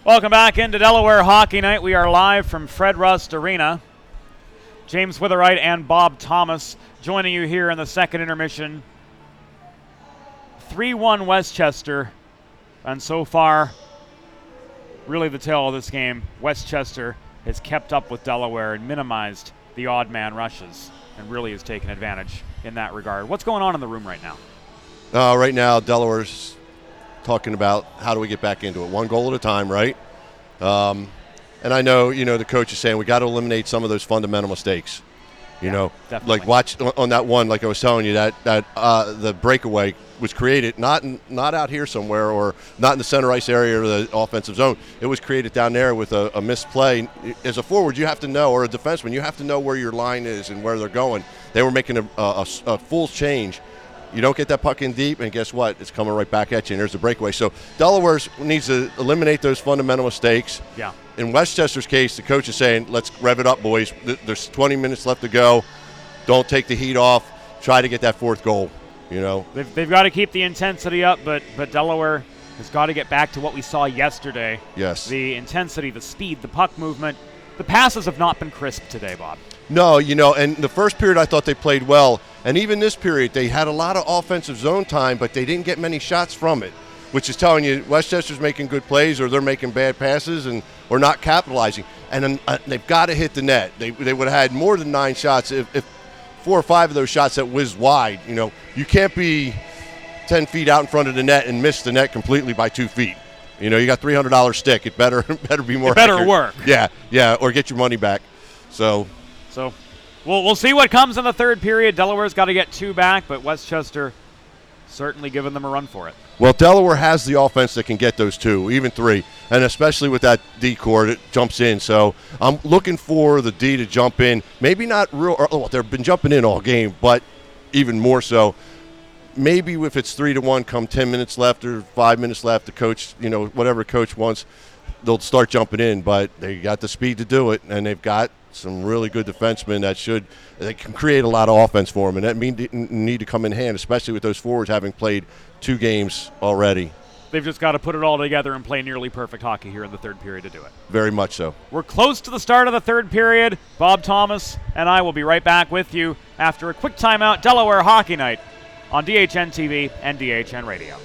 Welcome back into Delaware Hockey Night. We are live from Fred Rust Arena. James Witherite and Bob Thomas joining you here in the second intermission. 3-1 Westchester, and so far, really the tale of this game, Westchester has kept up with Delaware and minimized the odd man rushes and really has taken advantage in that regard. What's going on in the room right now? Right now, Delaware's talking about how do we get back into it. One goal at a time, right? And I know, the coach is saying we got to eliminate some of those fundamental mistakes. Definitely. Like watch on that one, like I was telling you, that the breakaway was created not out here somewhere or not in the center ice area or the offensive zone. It was created down there with a missed play. As a forward, you have to know, or a defenseman, you have to know where your line is and where they're going. They were making a full change. You don't get that puck in deep, and guess what? It's coming right back at you, and there's the breakaway. So Delaware needs to eliminate those fundamental mistakes. Yeah. In Westchester's case, the coach is saying, let's rev it up, boys. There's 20 minutes left to go. Don't take the heat off. Try to get that fourth goal, They've got to keep the intensity up, but Delaware has got to get back to what we saw yesterday. Yes. The intensity, the speed, the puck movement. The passes have not been crisp today, Bob. No, and the first period I thought they played well. And even this period, they had a lot of offensive zone time, but they didn't get many shots from it, which is telling you Westchester's making good plays or they're making bad passes or not capitalizing. And then, they've got to hit the net. They would have had more than 9 shots if 4 or 5 of those shots that whizzed wide. You can't be 10 feet out in front of the net and miss the net completely by 2 feet. You got $300 stick. It better be more. It better accurate. work. Yeah, or get your money back. So we'll see what comes in the third period. Delaware's got to get 2 back, but Westchester certainly giving them a run for it. Well, Delaware has the offense that can get those 2, even 3, and especially with that D core that jumps in. So I'm looking for the D to jump in. Maybe not real. Well, they've been jumping in all game, but even more so. Maybe if it's 3-1, come 10 minutes left or 5 minutes left, the coach, whatever coach wants, they'll start jumping in. But they got the speed to do it, and they've got some really good defensemen that can create a lot of offense for them, and that need to come in hand, especially with those forwards having played 2 games already. They've just got to put it all together and play nearly perfect hockey here in the third period to do it. Very much so. We're close to the start of the third period. Bob Thomas and I will be right back with you after a quick timeout. Delaware Hockey Night on DHN TV and DHN Radio.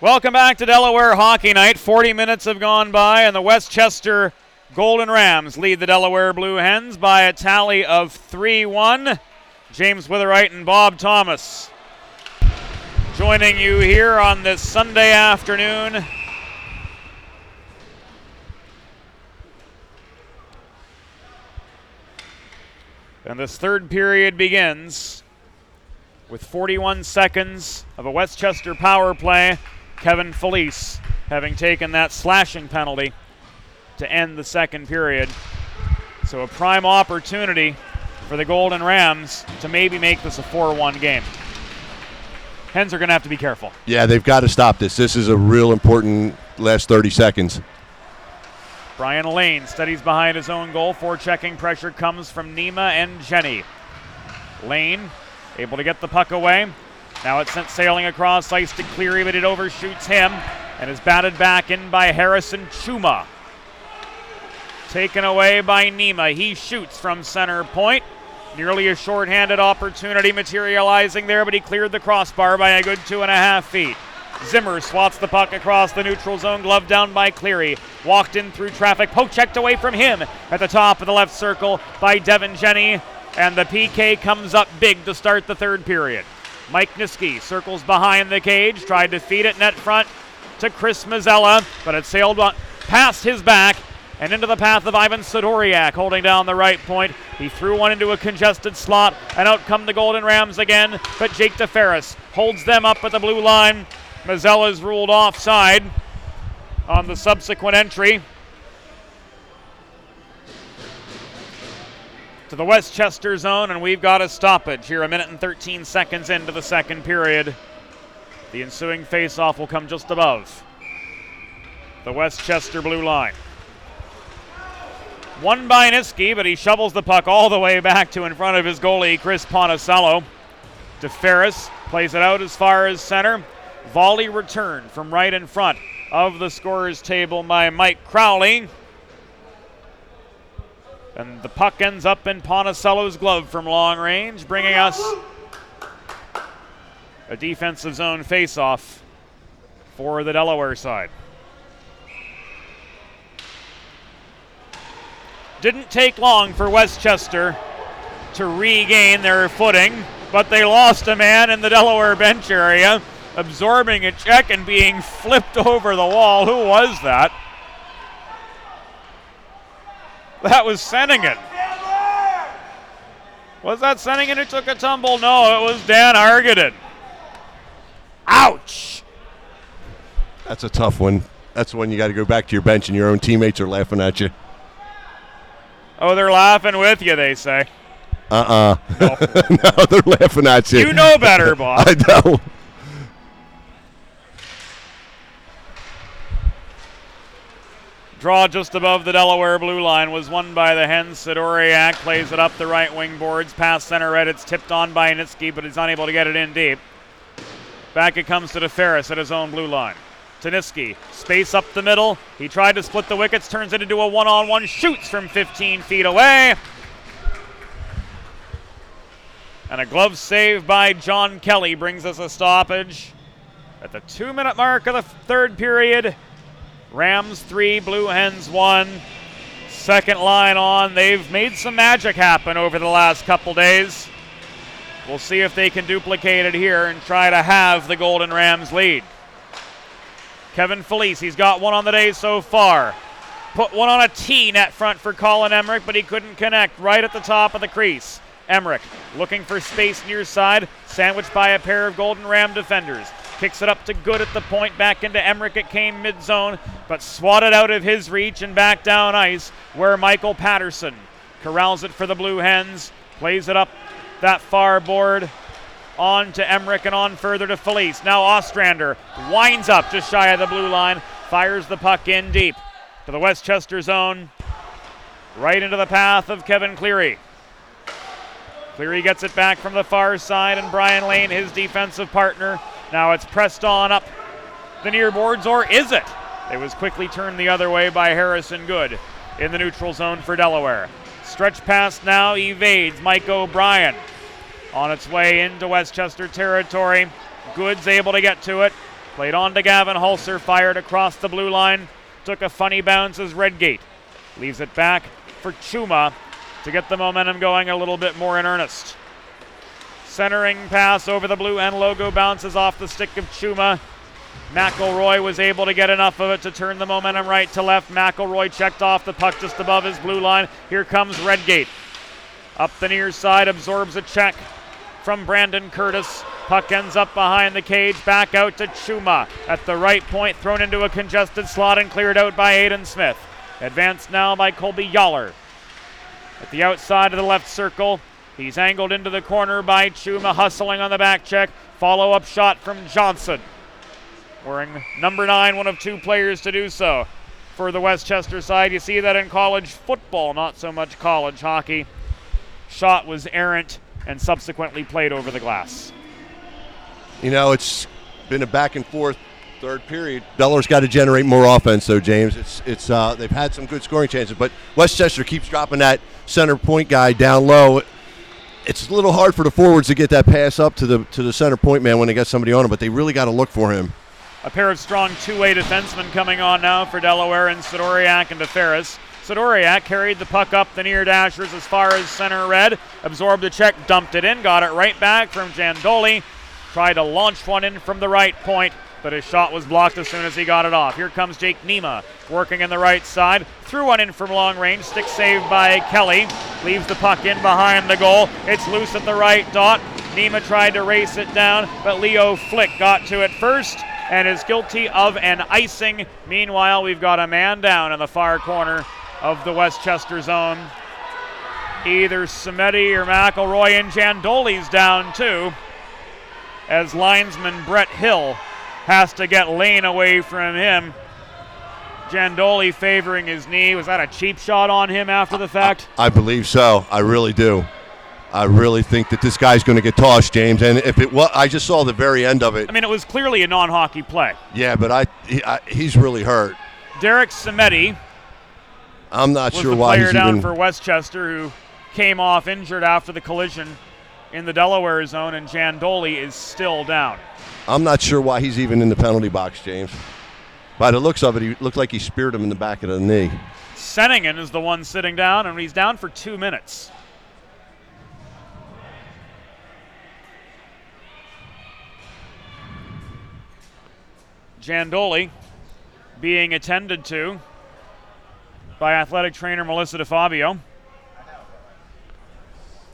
Welcome back to Delaware Hockey Night. 40 minutes have gone by, and the Westchester Golden Rams lead the Delaware Blue Hens by a tally of 3-1. James Witherite and Bob Thomas joining you here on this Sunday afternoon. And this third period begins with 41 seconds of a Westchester power play. Kevin Felice having taken that slashing penalty to end the second period. So a prime opportunity for the Golden Rams to maybe make this a 4-1 game. Hens are going to have to be careful. Yeah, they've got to stop this. This is a real important last 30 seconds. Brian Lane steadies behind his own goal. Forechecking pressure comes from Nima and Jenny. Lane able to get the puck away. Now it's sent sailing across ice to Cleary, but it overshoots him and is batted back in by Harrison Chuma. Taken away by Nima. He shoots from center point. Nearly a shorthanded opportunity materializing there, but he cleared the crossbar by a good 2.5 feet. Zimmer swats the puck across the neutral zone, glove down by Cleary. Walked in through traffic, poke checked away from him at the top of the left circle by Devin Jenny, and the PK comes up big to start the third period. Mike Niski circles behind the cage, tried to feed it net front to Chris Mazzella, but it sailed past his back and into the path of Ivan Sidoriak, holding down the right point. He threw one into a congested slot, and out come the Golden Rams again, but Jake DeFerris holds them up at the blue line. Mazzella's ruled offside on the subsequent entry to the Westchester zone, and we've got a stoppage here, 1 minute and 13 seconds into the second period. The ensuing faceoff will come just above the Westchester blue line. Won by Niski, but he shovels the puck all the way back to in front of his goalie, Chris Ponticello. DeFerris plays it out as far as center. Volley return from right in front of the scorer's table by Mike Crowley. And the puck ends up in Ponticello's glove from long range, bringing us a defensive zone faceoff for the Delaware side. Didn't take long for Westchester to regain their footing, but they lost a man in the Delaware bench area, absorbing a check and being flipped over the wall. Who was that? That was Senningen. Was that Senningen who took a tumble? No, it was Dan Argaden. Ouch! That's a tough one. That's when you got to go back to your bench and your own teammates are laughing at you. Oh, they're laughing with you, they say. No. No. No, they're laughing at you. You know better, Bob. I know. Draw just above the Delaware blue line was won by the Hens. Sidoriak plays it up the right wing boards, past center red. It's tipped on by Niski, but he's unable to get it in deep. Back it comes to DeFerris at his own blue line. Niski, space up the middle. He tried to split the wickets, turns it into a one-on-one, shoots from 15 feet away. And a glove save by John Kelly brings us a stoppage at the 2-minute mark of the third period. Rams 3, Blue Hens 1. Second line on. They've made some magic happen over the last couple days. We'll see if they can duplicate it here and try to have the Golden Rams lead. Kevin Felice, he's got one on the day so far. Put one on a tee net front for Colin Emmerich, but he couldn't connect right at the top of the crease. Emmerich looking for space near side, sandwiched by a pair of Golden Ram defenders. Kicks it up to Good at the point, back into Emmerich at Kane mid-zone, but swatted out of his reach and back down ice where Michael Patterson corrals it for the Blue Hens, plays it up that far board, on to Emmerich and on further to Felice. Now Ostrander winds up just shy of the blue line, fires the puck in deep to the Westchester zone, right into the path of Kevin Cleary. Cleary gets it back from the far side, and Brian Lane, his defensive partner. Now it's pressed on up the near boards, or is it? It was quickly turned the other way by Harrison Good in the neutral zone for Delaware. Stretch pass now evades Mike O'Brien. On its way into Westchester territory. Good's able to get to it. Played on to Gavin Hulser, fired across the blue line. Took a funny bounce as Redgate leaves it back for Chuma to get the momentum going a little bit more in earnest. Centering pass over the blue end logo, bounces off the stick of Chuma. McElroy was able to get enough of it to turn the momentum right to left. McElroy checked off the puck just above his blue line. Here comes Redgate. Up the near side, absorbs a check from Brandon Curtis. Puck ends up behind the cage, back out to Chuma. At the right point, thrown into a congested slot and cleared out by Aiden Smith. Advanced now by Colby Yaller. At the outside of the left circle, he's angled into the corner by Chuma, hustling on the back check. Follow-up shot from Johnson. Wearing number 9, one of 2 players to do so. For the Westchester side, you see that in college football, not so much college hockey. Shot was errant and subsequently played over the glass. You know, it's been a back and forth third period. Delaware's got to generate more offense, though, James. It's they've had some good scoring chances, but Westchester keeps dropping that center point guy down low. It's a little hard for the forwards to get that pass up to the center point man when they got somebody on him, but they really got to look for him. A pair of strong two-way defensemen coming on now for Delaware, and Sidoriak and DeFerris. Sidoriak carried the puck up the near dashers as far as center red, absorbed the check, dumped it in, got it right back from Jandoli. Tried to launch one in from the right point, but his shot was blocked as soon as he got it off. Here comes Jake Nima working in the right side. Threw one in from long range. Stick saved by Kelly. Leaves the puck in behind the goal. It's loose at the right dot. Nima tried to race it down, but Leo Flick got to it first and is guilty of an icing. Meanwhile, we've got a man down in the far corner of the Westchester zone. Either Samedi or McElroy, and Jandoli's down too, as linesman Brett Hill has to get lane away from him. Jandoli favoring his knee. Was that a cheap shot on him after the fact? I believe so. I really do. I really think that this guy's going to get tossed, James. And if it was, I just saw the very end of it. I mean, it was clearly a non-hockey play. Yeah, but he's really hurt. Derek Samedi I'm not was sure the why player he's down even for Westchester who came off injured after the collision in the Delaware zone, and Jandoli is still down. I'm not sure why he's even in the penalty box, James. By the looks of it, he looked like he speared him in the back of the knee. Senningen is the one sitting down, and he's down for 2 minutes. Jandoli being attended to by athletic trainer Melissa DeFabio.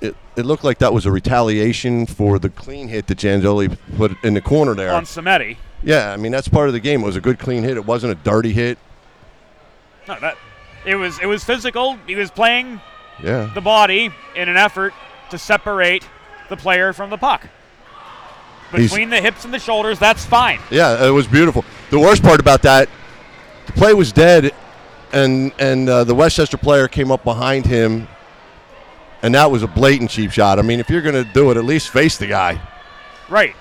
It looked like that was a retaliation for the clean hit that Jandoli put in the corner there. On Samedi. Yeah, I mean, that's part of the game. It was a good clean hit. It wasn't a dirty hit. No, it was physical. He was playing Yeah. the body in an effort to separate the player from the puck. Between the hips and the shoulders, that's fine. Yeah, it was beautiful. The worst part about that, the play was dead, and the Westchester player came up behind him, and that was a blatant cheap shot. I mean, if you're going to do it, at least face the guy. Right.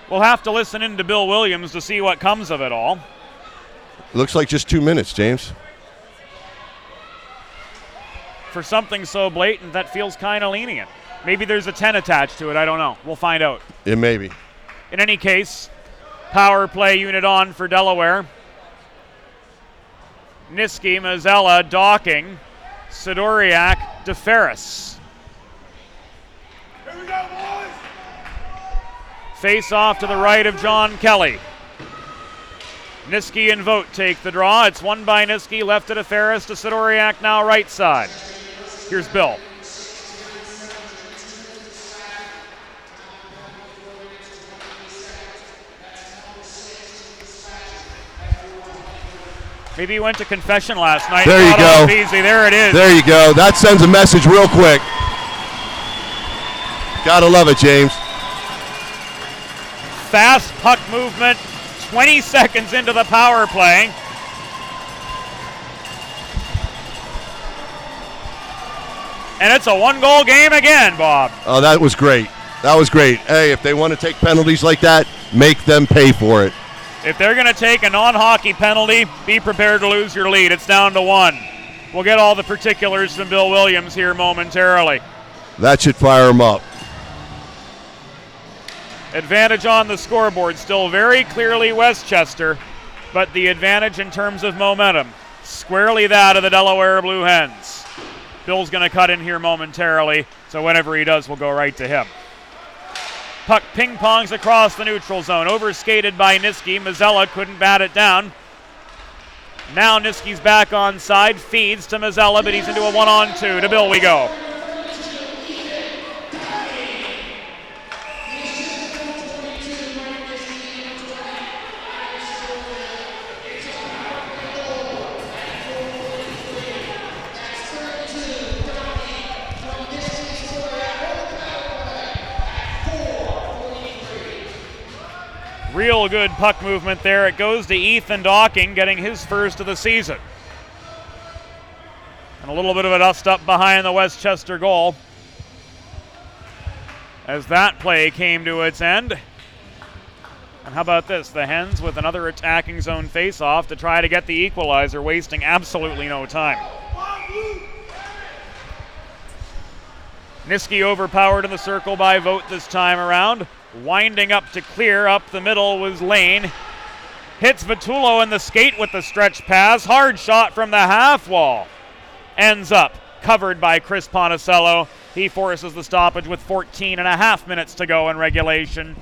We'll have to listen in to Bill Williams to see what comes of it all. It looks like just 2 minutes, James. For something so blatant, that feels kind of lenient. Maybe there's a 10 attached to it. I don't know. We'll find out. It may be. In any case, power play unit on for Delaware. Niski, Mazzella, Docking, Sidoriak, DeFerris. Here we go, boys! Face off to the right of John Kelly. Niski and Vogt take the draw. It's won by Niski, left to DeFerris, to Sidoriak, now right side. Here's Bill. Maybe he went to confession last night. There you go. Easy. There it is. There you go. That sends a message real quick. Gotta love it, James. Fast puck movement, 20 seconds into the power play. And it's a one-goal game again, Bob. Oh, that was great. That was great. Hey, if they want to take penalties like that, make them pay for it. If they're going to take a non-hockey penalty, be prepared to lose your lead. It's down to 1. We'll get all the particulars from Bill Williams here momentarily. That should fire them up. Advantage on the scoreboard, still very clearly Westchester, but the advantage in terms of momentum, squarely that of the Delaware Blue Hens. Bill's going to cut in here momentarily, so whenever he does, we'll go right to him. Puck ping-pongs across the neutral zone, overskated by Niski. Mazzella couldn't bat it down. Now Niski's back on side, feeds to Mazzella, but he's into a 1-on-2. To Bill we go. Real good puck movement there. It goes to Ethan Docking, getting his first of the season. And a little bit of a dust up behind the Westchester goal as that play came to its end. And how about this? The Hens with another attacking zone face-off to try to get the equalizer, wasting absolutely no time. Niski overpowered in the circle by Vogt this time around. Winding up to clear, up the middle was Lane. Hits Vitullo in the skate with the stretch pass. Hard shot from the half wall. Ends up covered by Chris Ponticello. He forces the stoppage with 14 and a half minutes to go in regulation.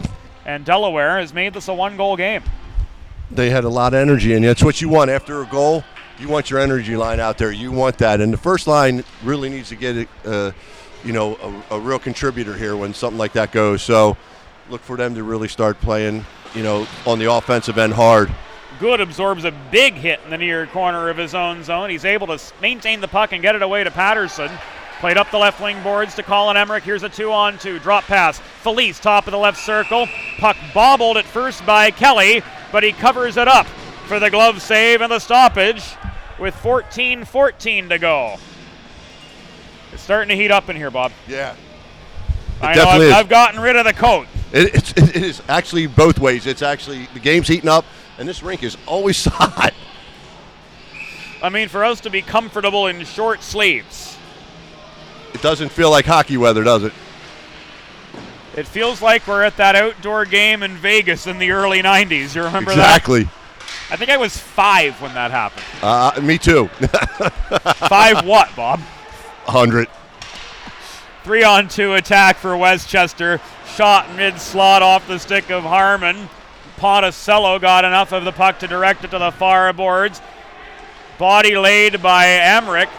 And Delaware has made this a one-goal game. They had a lot of energy, and that's what you want after a goal. You want your energy line out there. You want that. And the first line really needs to get a real contributor here when something like that goes. So look for them to really start playing, on the offensive end hard. Good absorbs a big hit in the near corner of his own zone. He's able to maintain the puck and get it away to Patterson. Played up the left wing boards to Colin Emmerich. Here's a 2-on-2. Drop pass. Felice, top of the left circle. Puck bobbled at first by Kelly, but he covers it up for the glove save and the stoppage with 14:14 to go. It's starting to heat up in here, Bob. Yeah. I know, I've gotten rid of the coat. It is actually both ways. It's actually, the game's heating up, and this rink is always hot. I mean, for us to be comfortable in short sleeves. It doesn't feel like hockey weather, does it? It feels like we're at that outdoor game in Vegas in the early 90s. You remember exactly. that? I think I was 5 when that happened. Me too. 5 what, Bob? 100. 3-on-2 attack for Westchester. Shot mid-slot off the stick of Harmon. Ponticello got enough of the puck to direct it to the far boards. Body laid by Emmerich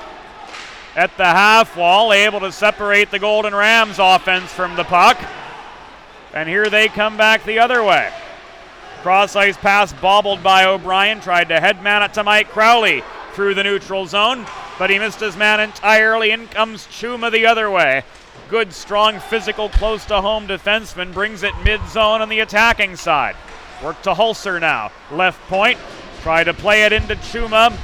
at the half wall, able to separate the Golden Rams offense from the puck. And here they come back the other way. Cross-ice pass bobbled by O'Brien. Tried to headman it to Mike Crowley through the neutral zone, but he missed his man entirely. In comes Chuma the other way. Good, strong, physical, close-to-home defenseman brings it mid-zone on the attacking side. Work to Hulser now. Left point. Tried to play it into Chuma,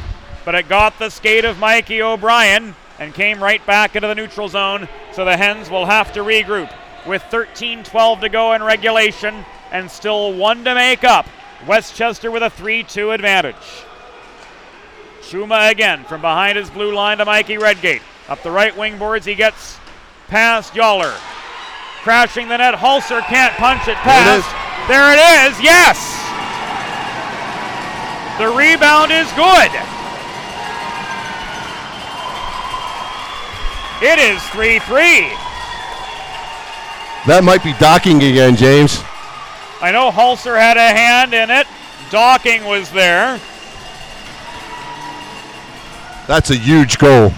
but it got the skate of Mikey O'Brien and came right back into the neutral zone, so the Hens will have to regroup with 13:12 to go in regulation and still 1 to make up. Westchester with a 3-2 advantage. Chuma again from behind his blue line to Mikey Redgate. Up the right wing boards, he gets past Yoller. Crashing the net, Hulser can't punch it past. There it is, yes! The rebound is good. It is 3-3. That might be Docking again, James. I know Hulser had a hand in it. Docking was there. That's a huge goal.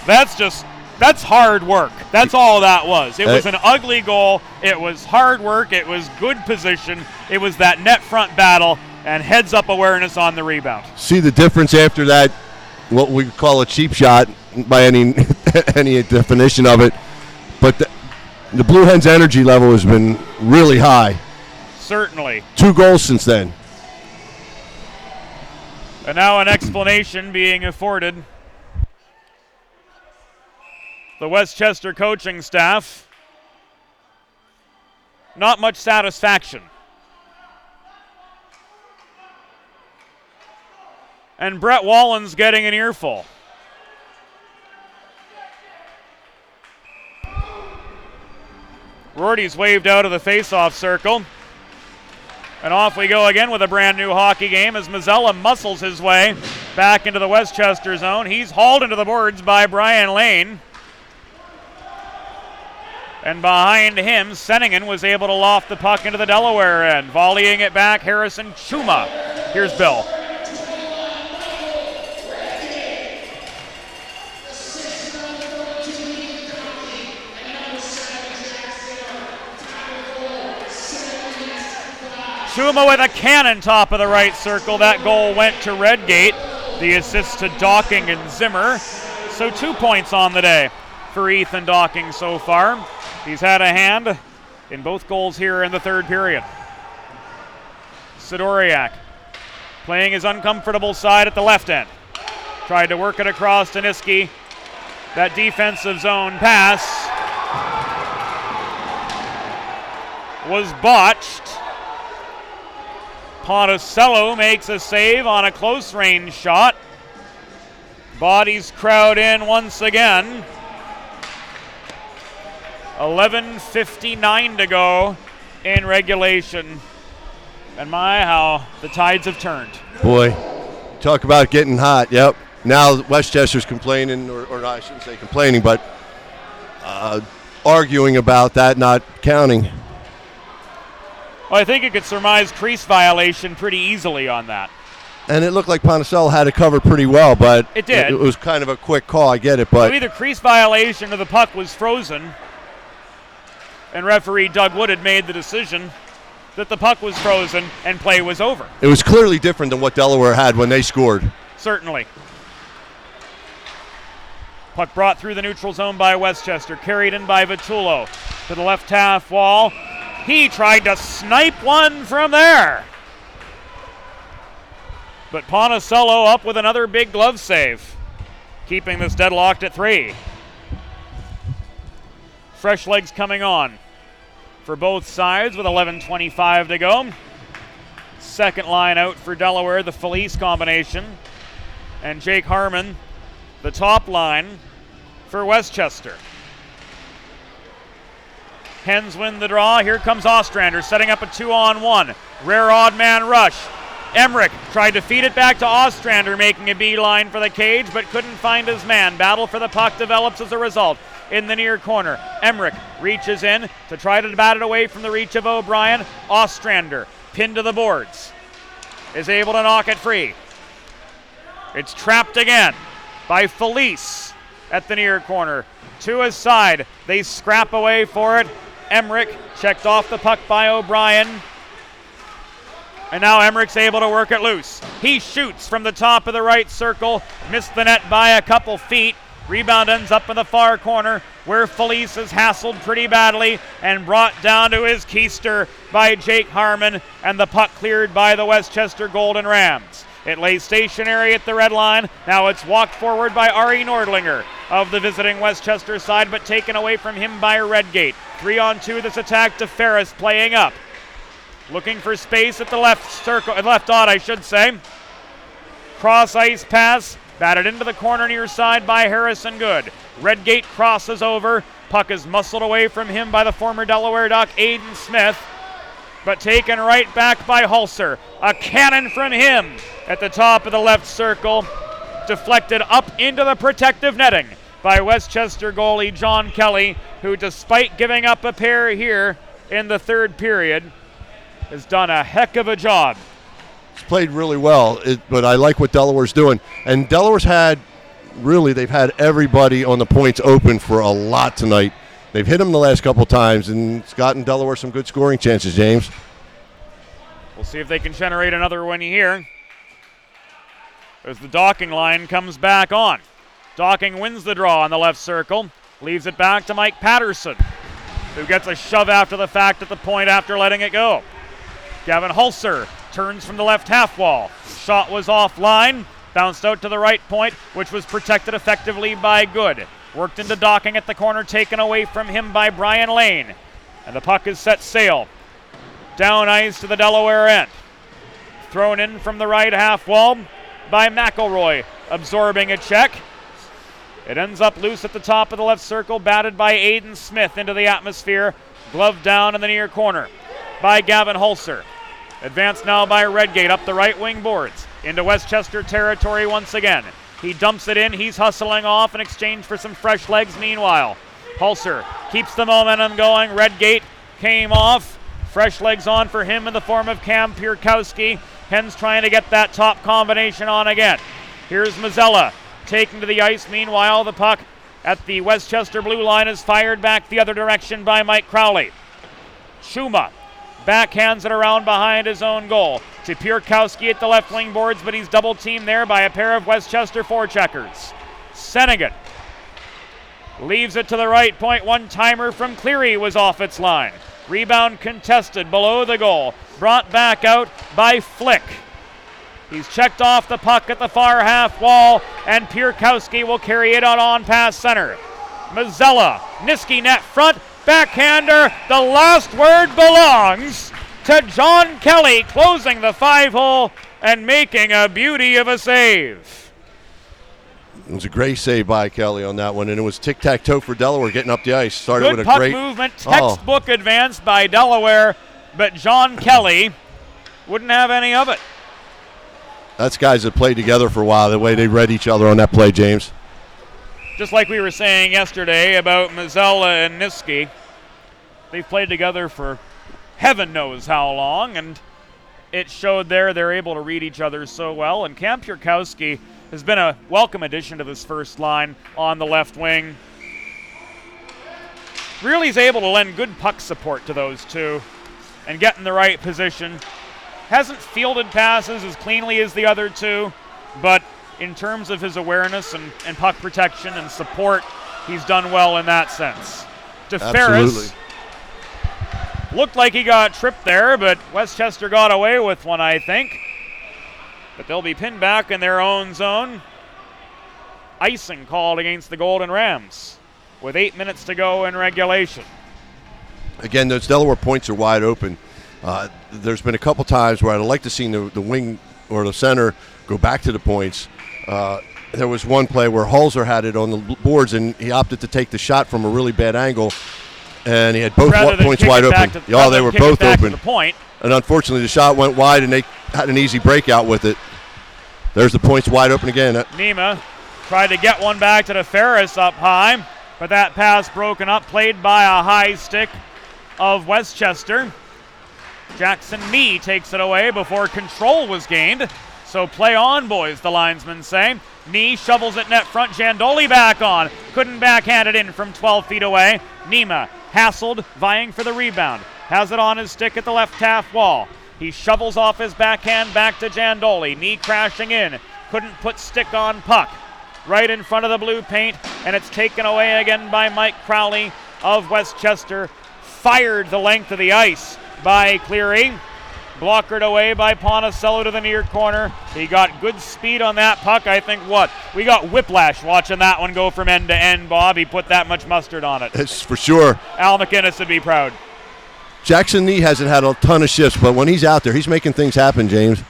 That's hard work. That's all that was. It was an ugly goal. It was hard work. It was good position. It was that net front battle and heads-up awareness on the rebound. See the difference after that, what we call a cheap shot by any definition of it. But the Blue Hens' energy level has been really high. Certainly. 2 goals since then. And now an explanation being afforded. The Westchester coaching staff, not much satisfaction. And Brett Wallen's getting an earful. Rorty's waved out of the face-off circle. And off we go again with a brand new hockey game as Mazzella muscles his way back into the Westchester zone. He's hauled into the boards by Brian Lane. And behind him, Senningen was able to loft the puck into the Delaware end. Volleying it back, Harrison Chuma. Here's Bill. Chuma with a cannon top of the right circle. That goal went to Redgate. The assist to Docking and Zimmer. So 2 points on the day for Ethan Docking so far. He's had a hand in both goals here in the third period. Sidoriak playing his uncomfortable side at the left end. Tried to work it across to Niski. That defensive zone pass was botched. Ponticello makes a save on a close range shot. Bodies crowd in once again. 11:59 to go in regulation. And my, how the tides have turned. Boy, talk about getting hot. Yep. Now Westchester's complaining, or I shouldn't say complaining, but arguing about that not counting. Well, I think you could surmise crease violation pretty easily on that. And it looked like Ponticello had it covered pretty well, but it did. It was kind of a quick call, I get it. But so either crease violation or the puck was frozen, and referee Doug Wood had made the decision that the puck was frozen and play was over. It was clearly different than what Delaware had when they scored. Certainly. Puck brought through the neutral zone by Westchester, carried in by Vitullo to the left half wall. He tried to snipe one from there. But Ponticello up with another big glove save, keeping this deadlocked at 3. Fresh legs coming on for both sides with 11:25 to go. Second line out for Delaware, the Felice combination. And Jake Harmon, the top line for Westchester. Hens win the draw. Here comes Ostrander setting up a 2-on-1. Rare odd man rush. Emmerich tried to feed it back to Ostrander, making a beeline for the cage, but couldn't find his man. Battle for the puck develops as a result. In the near corner, Emmerich reaches in to try to bat it away from the reach of O'Brien. Ostrander, pinned to the boards, is able to knock it free. It's trapped again by Felice at the near corner. To his side, they scrap away for it. Emmerich checked off the puck by O'Brien. And now Emmerich's able to work it loose. He shoots from the top of the right circle, missed the net by a couple feet. Rebound ends up in the far corner where Felice is hassled pretty badly and brought down to his keister by Jake Harmon, and the puck cleared by the Westchester Golden Rams. It lays stationary at the red line. Now it's walked forward by Ari Nordlinger of the visiting Westchester side, but taken away from him by Redgate. 3-on-2 this attack to Ferris playing up. Looking for space at the left circle, left dot I should say. Cross ice pass, batted into the corner near side by Harrison Good. Redgate crosses over. Puck is muscled away from him by the former Delaware Duck, Aiden Smith, but taken right back by Hulser. A cannon from him at the top of the left circle, deflected up into the protective netting by Westchester goalie John Kelly, who, despite giving up a pair here in the third period, has done a heck of a job. It's played really well, but I like what Delaware's doing. And Delaware's they've had everybody on the points open for a lot tonight. They've hit them the last couple times, and it's gotten Delaware some good scoring chances, James. We'll see if they can generate another one here as the Docking line comes back on. Docking wins the draw on the left circle, leaves it back to Mike Patterson, who gets a shove after the fact at the point after letting it go. Gavin Hulser turns from the left half wall. Shot was offline, bounced out to the right point, which was protected effectively by Good. Worked into Docking at the corner, taken away from him by Brian Lane. And the puck is set sail down ice to the Delaware end. Thrown in from the right half wall by McElroy, absorbing a check. It ends up loose at the top of the left circle, batted by Aiden Smith into the atmosphere. Glove down in the near corner by Gavin Hulser. Advanced now by Redgate up the right wing boards into Westchester territory once again. He dumps it in. He's hustling off in exchange for some fresh legs meanwhile. Hulser keeps the momentum going. Redgate came off. Fresh legs on for him in the form of Cam Pierkowski. Hens trying to get that top combination on again. Here's Mazzella taking to the ice. Meanwhile, the puck at the Westchester blue line is fired back the other direction by Mike Crowley. Chuma backhands it around behind his own goal to Pierkowski at the left wing boards, but he's double teamed there by a pair of Westchester forecheckers. Senegan leaves it to the right point. One-timer from Cleary was off its line. Rebound contested below the goal. Brought back out by Flick. He's checked off the puck at the far half wall, and Pierkowski will carry it on past center. Mazzella, Niski net front, backhander. The last word belongs to John Kelly, closing the 5-hole and making a beauty of a save. It was a great save by Kelly on that one, and it was tic-tac-toe for Delaware getting up the ice. Started Good with a puck great movement, textbook advance by Delaware, but John Kelly wouldn't have any of it. That's guys that played together for a while, the way they read each other on that play, James. Just like we were saying yesterday about Mazzella and Niski, they've played together for heaven knows how long, and it showed there they're able to read each other so well. And Cam Pierkowski has been a welcome addition to this first line on the left wing. Really is able to lend good puck support to those two and get in the right position. Hasn't fielded passes as cleanly as the other two, but in terms of his awareness and puck protection and support, he's done well in that sense. DeFerris looked like he got tripped there, but Westchester got away with one, I think. But they'll be pinned back in their own zone. Icing called against the Golden Rams with 8 minutes to go in regulation. Again, those Delaware points are wide open. There's been a couple times where I'd like to see the wing or the center go back to the points. There was one play where Halser had it on the boards, and he opted to take the shot from a really bad angle, and he had both points wide open. They were both open. And unfortunately, the shot went wide, and they had an easy breakout with it. There's the points wide open again. Nima tried to get one back to DeFerris up high, but that pass broken up, played by a high stick of Westchester. Jackson Nee takes it away before control was gained. So play on, boys, the linesmen say. Nee shovels it net front. Jandoli back on. Couldn't backhand it in from 12 feet away. Nima hassled, vying for the rebound. Has it on his stick at the left half wall. He shovels off his backhand back to Jandoli. Nee crashing in. Couldn't put stick on puck. Right in front of the blue paint, and it's taken away again by Mike Crowley of Westchester. Fired the length of the ice by Cleary. Blockered away by Ponticello to the near corner. He got good speed on that puck. I think we got whiplash watching that one go from end to end, Bob. He put that much mustard on it. It's for sure. Al McInnes would be proud. Jackson Nee hasn't had a ton of shifts, but when he's out there, he's making things happen, James.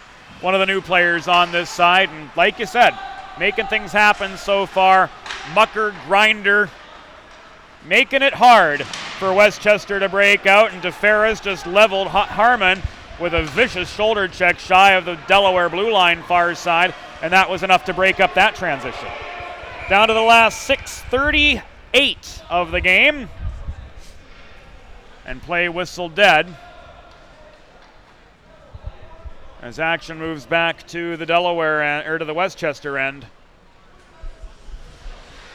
One of the new players on this side, and like you said, making things happen so far. Mucker, grinder, making it hard for Westchester to break out, and DeFerris just leveled Harmon with a vicious shoulder check shy of the Delaware blue line far side, and that was enough to break up that transition. Down to the last 6:38 of the game, and play whistle dead as action moves back to the Delaware end, or to the Westchester end.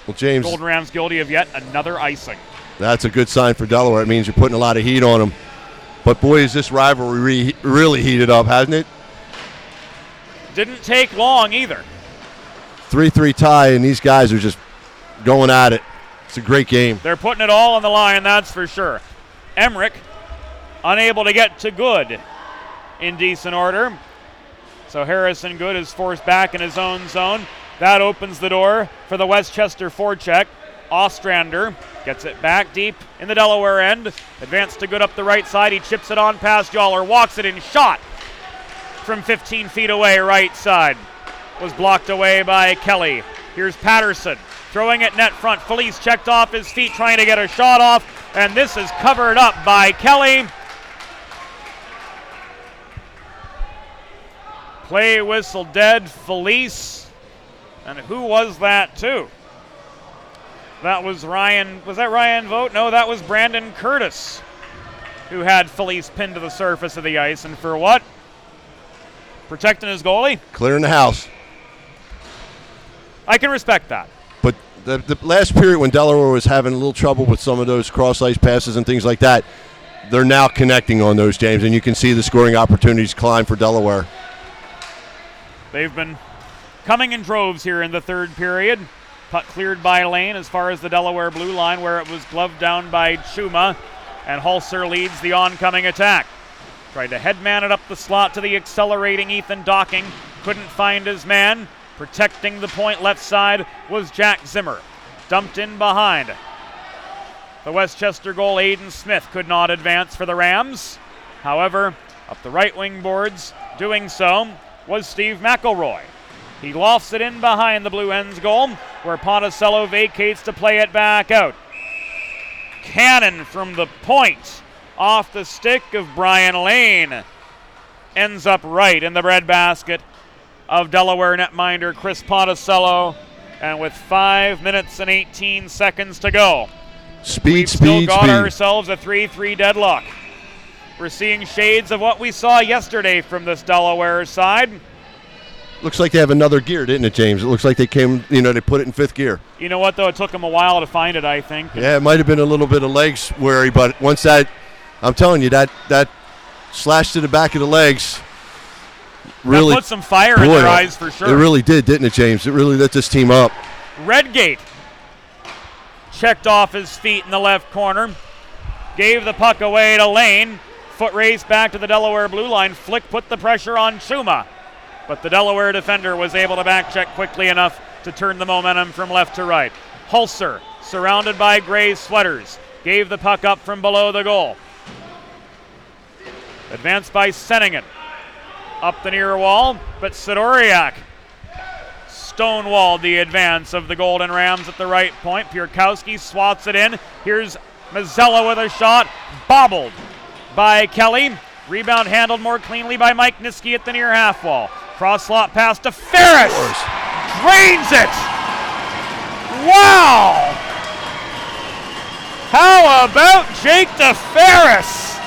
Well, James, Golden Rams guilty of yet another icing. That's a good sign for Delaware. It means you're putting a lot of heat on them. But boy, is this rivalry really heated up, hasn't it? Didn't take long either. 3-3 tie, and these guys are just going at it. It's a great game. They're putting it all on the line, that's for sure. Emmerich unable to get to Good in decent order. So Harrison Good is forced back in his own zone. That opens the door for the Westchester forecheck. Ostrander gets it back deep in the Delaware end. Advanced to Good up the right side. He chips it on past Yoller. Walks it in. Shot from 15 feet away right side. Was blocked away by Kelly. Here's Patterson throwing it net front. Felice checked off his feet trying to get a shot off. And this is covered up by Kelly. Play whistle dead. Felice. And who was that too? That was Ryan. Was that Ryan Vogt? No, that was Brandon Curtis who had Felice pinned to the surface of the ice. And for what? Protecting his goalie? Clearing the house. I can respect that. But the last period when Delaware was having a little trouble with some of those cross-ice passes and things like that, they're now connecting on those, James, and you can see the scoring opportunities climb for Delaware. They've been coming in droves here in the third period. Puck cleared by Lane as far as the Delaware blue line, where it was gloved down by Chuma, and Hulser leads the oncoming attack. Tried to headman it up the slot to the accelerating Ethan Docking. Couldn't find his man. Protecting the point left side was Jack Zimmer. Dumped in behind. The Westchester goal, Aiden Smith, could not advance for the Rams. However, up the right wing boards, doing so was Steve McElroy. He lofts it in behind the Blue Hens goal, where Ponticello vacates to play it back out. Cannon from the point, off the stick of Brian Lane. Ends up right in the breadbasket of Delaware netminder Chris Ponticello. And with 5 minutes and 18 seconds to go, we've still got ourselves a 3-3 deadlock. We're seeing shades of what we saw yesterday from this Delaware side. Looks like they have another gear, didn't it, James? It looks like they came, they put it in fifth gear. You know what, though? It took them a while to find it, I think. Yeah, it might have been a little bit of legs worry, but once that, I'm telling you, that slash to the back of the legs really that put some fire in their eyes for sure. It really did, didn't it, James? It really lit this team up. Redgate checked off his feet in the left corner. Gave the puck away to Lane. Foot race back to the Delaware blue line. Flick put the pressure on Chuma. But the Delaware defender was able to back check quickly enough to turn the momentum from left to right. Hulser, surrounded by gray sweaters, gave the puck up from below the goal. Advanced by Senningen. Up the near wall, but Sidoriak stonewalled the advance of the Golden Rams at the right point. Pierkowski swats it in. Here's Mazzella with a shot, bobbled by Kelly. Rebound handled more cleanly by Mike Niski at the near half wall. Cross slot pass to Ferris. Drains it. Wow. How about Jake DeFerris?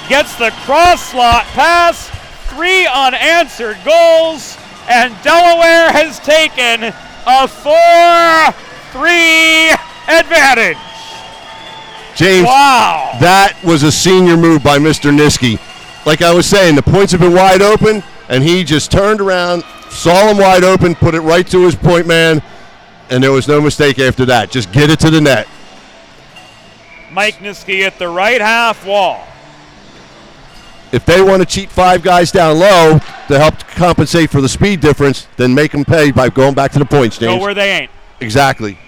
Gets the cross slot pass. 3 unanswered goals. And Delaware has taken a 4-3 advantage. James, wow. That was a senior move by Mr. Niski. Like I was saying, the points have been wide open, and he just turned around, saw them wide open, put it right to his point man, and there was no mistake after that. Just get it to the net. Mike Niski at the right half wall. If they want to cheat 5 guys down low to help compensate for the speed difference, then make them pay by going back to the points, James. Go where they ain't. Exactly.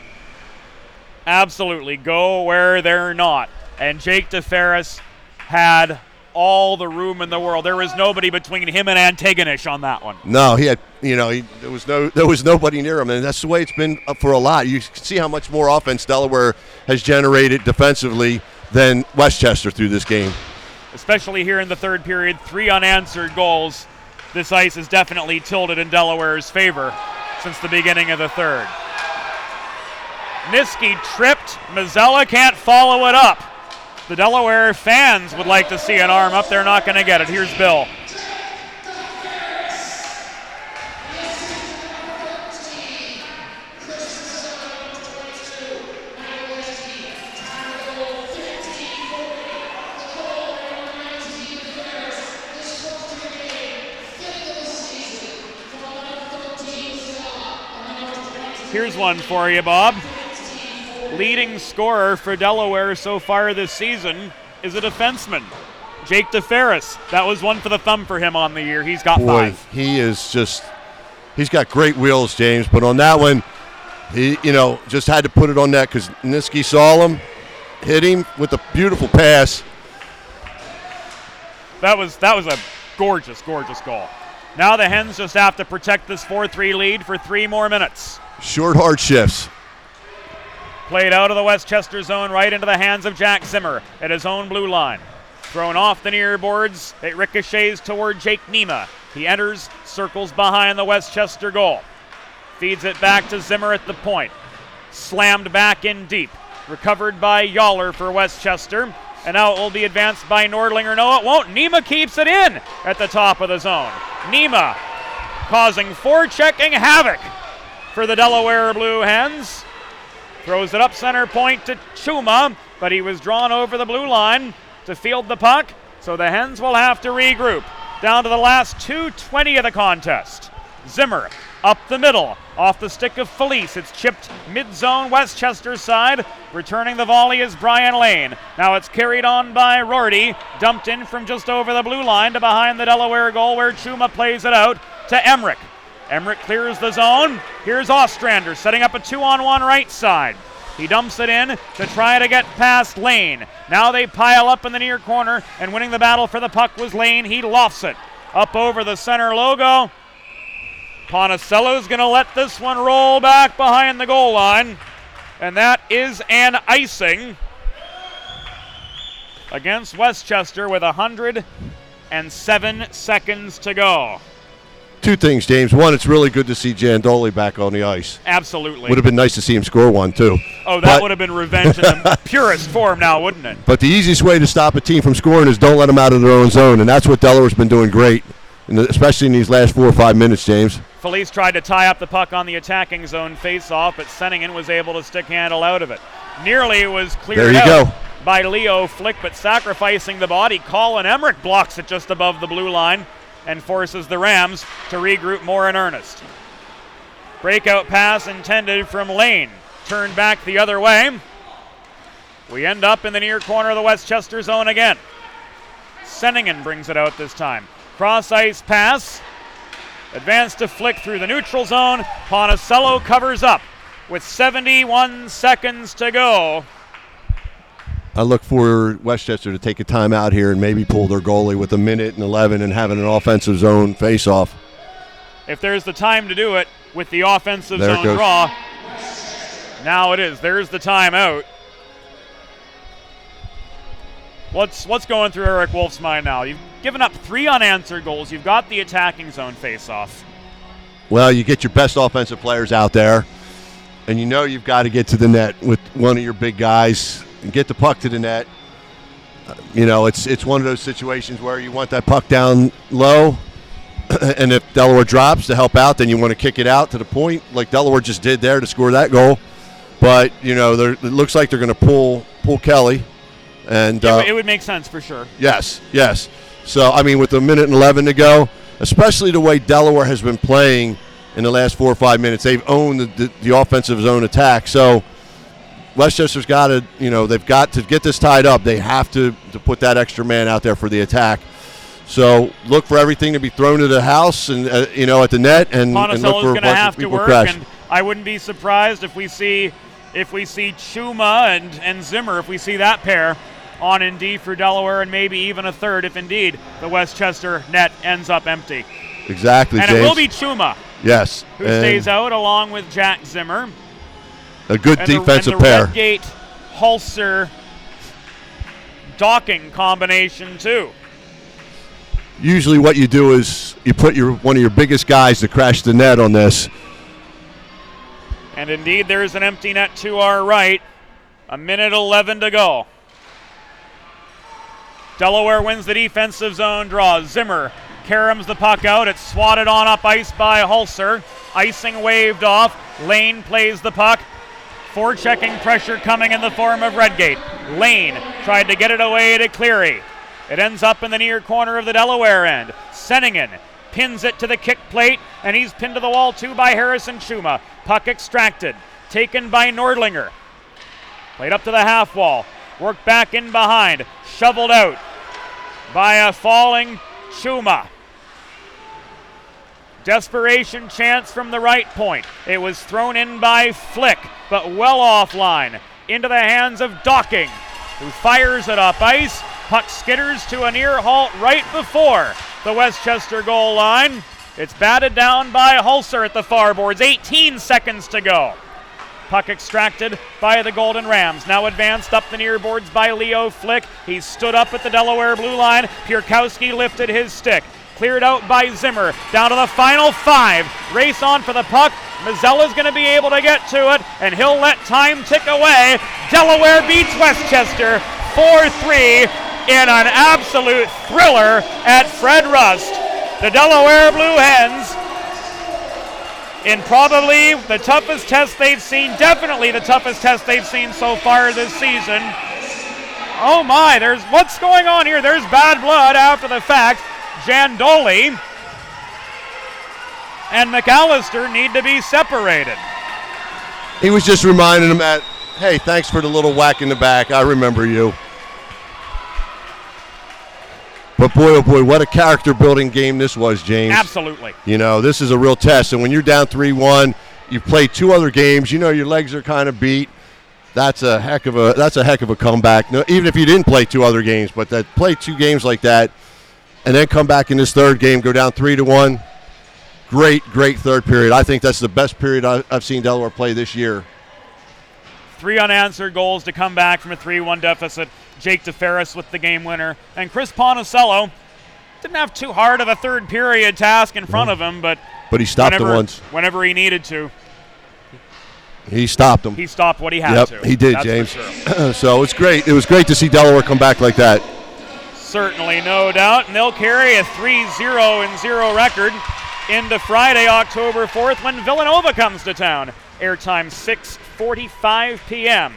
Absolutely. Go where they're not. And Jake DeFerris had all the room in the world. There was nobody between him and Antigonish on that one. No, he had, there was nobody near him, and that's the way it's been for a lot. You can see how much more offense Delaware has generated defensively than Westchester through this game. Especially here in the third period, 3 unanswered goals. This ice is definitely tilted in Delaware's favor since the beginning of the third. Niski tripped. Mazzella can't follow it up. The Delaware fans would like to see an arm up. They're not going to get it. Here's Bill. Here's one for you, Bob. Leading scorer for Delaware so far this season is a defenseman, Jake DeFerris. That was one for the thumb for him on the year. He's got 5. He's got great wheels, James. But on that one, he, just had to put it on net because Niski saw him, hit him with a beautiful pass. That was a gorgeous, gorgeous goal. Now the Hens just have to protect this 4-3 lead for 3 more minutes. Short, hard shifts. Played out of the Westchester zone right into the hands of Jack Zimmer at his own blue line. Thrown off the near boards. It ricochets toward Jake Nema. He enters, circles behind the Westchester goal. Feeds it back to Zimmer at the point. Slammed back in deep. Recovered by Yawler for Westchester. And now it will be advanced by Nordlinger. No, it won't. Nema keeps it in at the top of the zone. Nema causing forechecking havoc for the Delaware Blue Hens. Throws it up center point to Chuma, but he was drawn over the blue line to field the puck, so the Hens will have to regroup. Down to the last 2:20 of the contest. Zimmer up the middle, off the stick of Felice. It's chipped mid-zone Westchester side. Returning the volley is Brian Lane. Now it's carried on by Rorty, dumped in from just over the blue line to behind the Delaware goal where Chuma plays it out to Emmerich. Emmerich clears the zone. Here's Ostrander setting up a 2-on-1 right side. He dumps it in to try to get past Lane. Now they pile up in the near corner, and winning the battle for the puck was Lane. He lofts it up over the center logo. Ponicello's going to let this one roll back behind the goal line, and that is an icing against Westchester with 107 seconds to go. Two things, James. One, it's really good to see Jandoli back on the ice. Absolutely. Would have been nice to see him score one, too. Oh, that would have been revenge in the purest form now, wouldn't it? But the easiest way to stop a team from scoring is don't let them out of their own zone, and that's what Delaware's been doing great, especially in these last 4 or 5 minutes, James. Felice tried to tie up the puck on the attacking zone face-off, but Senningen was able to stick handle out of it. Nearly was cleared out by Leo Flick, but sacrificing the body, Colin Emmerich blocks it just above the blue line and forces the Rams to regroup more in earnest. Breakout pass intended from Lane. Turned back the other way. We end up in the near corner of the Westchester zone again. Senningen brings it out this time. Cross-ice pass. Advance to Flick through the neutral zone. Ponicello covers up with 71 seconds to go. I look for Westchester to take a timeout here and maybe pull their goalie with 1:11 and having an offensive zone face-off. If there's the time to do it with the offensive zone draw, now it is. There's the timeout. What's going through Eric Wolf's mind now? You've given up 3 unanswered goals. You've got the attacking zone face-off. Well, you get your best offensive players out there, and you know you've got to get to the net with one of your big guys and get the puck to the net. It's one of those situations where you want that puck down low, and if Delaware drops to help out, then you want to kick it out to the point like Delaware just did there to score that goal. But, it looks like they're going to pull Kelly. And it would make sense for sure. Yes. So, with 1:11 to go, especially the way Delaware has been playing in the last 4 or 5 minutes, they've owned the offensive zone attack. So Westchester's got to, they've got to get this tied up. They have to put that extra man out there for the attack. So look for everything to be thrown to the house and, at the net. And look for going to have to work. Crash. And I wouldn't be surprised if we see Chuma and Zimmer, if we see that pair on in D for Delaware, and maybe even a third if indeed the Westchester net ends up empty. Exactly, and James. It will be Chuma. Yes. Who stays out along with Jack Zimmer. A good defensive pair. And the Redgate Hulser docking combination too. Usually what you do is you put one of your biggest guys to crash the net on this. And indeed there's an empty net to our right. 1:11 to go. Delaware wins the defensive zone draw. Zimmer caroms the puck out. It's swatted on up ice by Hulser. Icing waved off. Lane plays the puck. Forechecking pressure coming in the form of Redgate. Lane tried to get it away to Cleary. It ends up in the near corner of the Delaware end. Senningen pins it to the kick plate, and he's pinned to the wall too by Harrison Chuma. Puck extracted. Taken by Nordlinger. Played up to the half wall. Worked back in behind. Shoveled out by a falling Chuma. Desperation chance from the right point. It was thrown in by Flick, but well offline. Into the hands of Docking, who fires it up ice. Puck skitters to a near halt right before the Westchester goal line. It's batted down by Hulser at the far boards. 18 seconds to go. Puck extracted by the Golden Rams. Now advanced up the near boards by Leo Flick. He stood up at the Delaware blue line. Pierkowski lifted his stick. Cleared out by Zimmer. Down to the final 5. Race on for the puck. Mazzella's going to be able to get to it, and he'll let time tick away. Delaware beats Westchester 4-3 in an absolute thriller at Fred Rust. The Delaware Blue Hens in probably the toughest test they've seen, definitely the toughest test they've seen so far this season. Oh my, what's going on here? There's bad blood after the fact. Jandoli and McAllister need to be separated. He was just reminding him that, hey, thanks for the little whack in the back. I remember you. But boy, oh boy, what a character-building game this was, James. Absolutely. You know, this is a real test. And when you're down 3-1, you've played 2 other games. You know your legs are kind of beat. That's a heck of a comeback. No, even if you didn't play 2 other games, but that play 2 games like that, and then come back in this third game, go down 3-1. Great third period. I think that's the best period I've seen Delaware play this year. 3 unanswered goals to come back from a 3-1 deficit. Jake DeFerris with the game winner. And Chris Ponticello didn't have too hard of a third period task in front of him, but he stopped it once. Whenever he needed to. He stopped him. He stopped what he had to. Yep, he did, That's James. Sure. So it's great. It was great to see Delaware come back like that. Certainly, no doubt. And they'll carry a 3-0-0 record into Friday, October 4th, when Villanova comes to town. Airtime 6:45 p.m.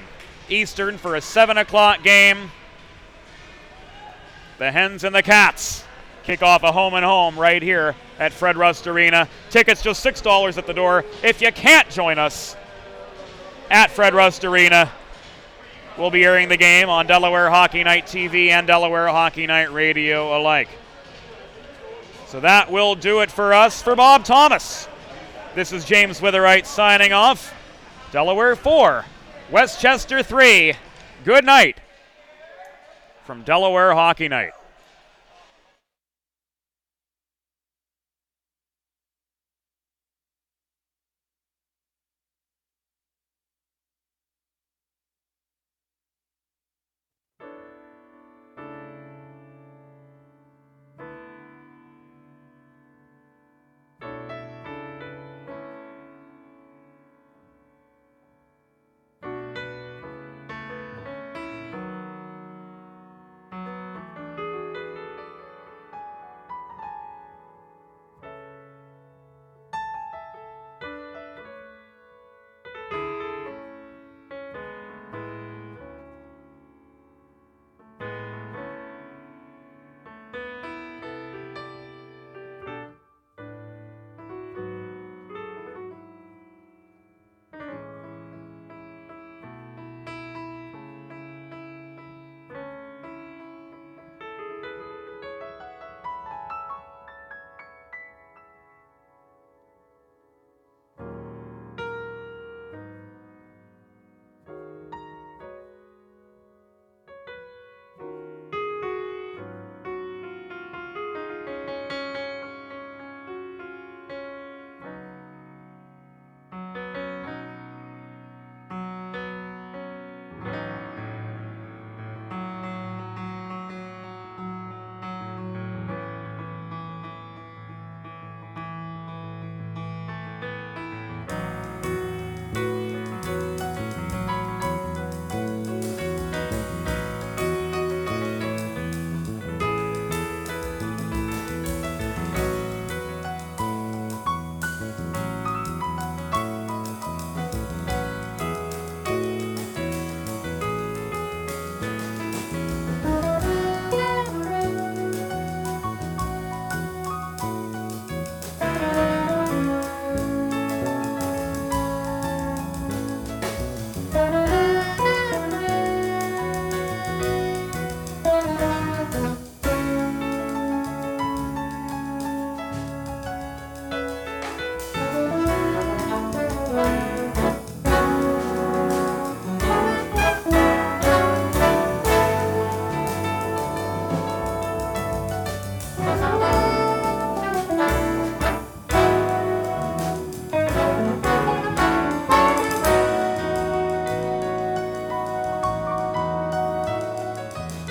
Eastern for a 7 o'clock game. The Hens and the Cats kick off a home-and-home right here at Fred Rust Arena. Tickets just $6 at the door. If you can't join us at Fred Rust Arena, we'll be airing the game on Delaware Hockey Night TV and Delaware Hockey Night Radio alike. So that will do it for us. For Bob Thomas, this is James Witherite signing off. Delaware 4, Westchester 3. Good night from Delaware Hockey Night.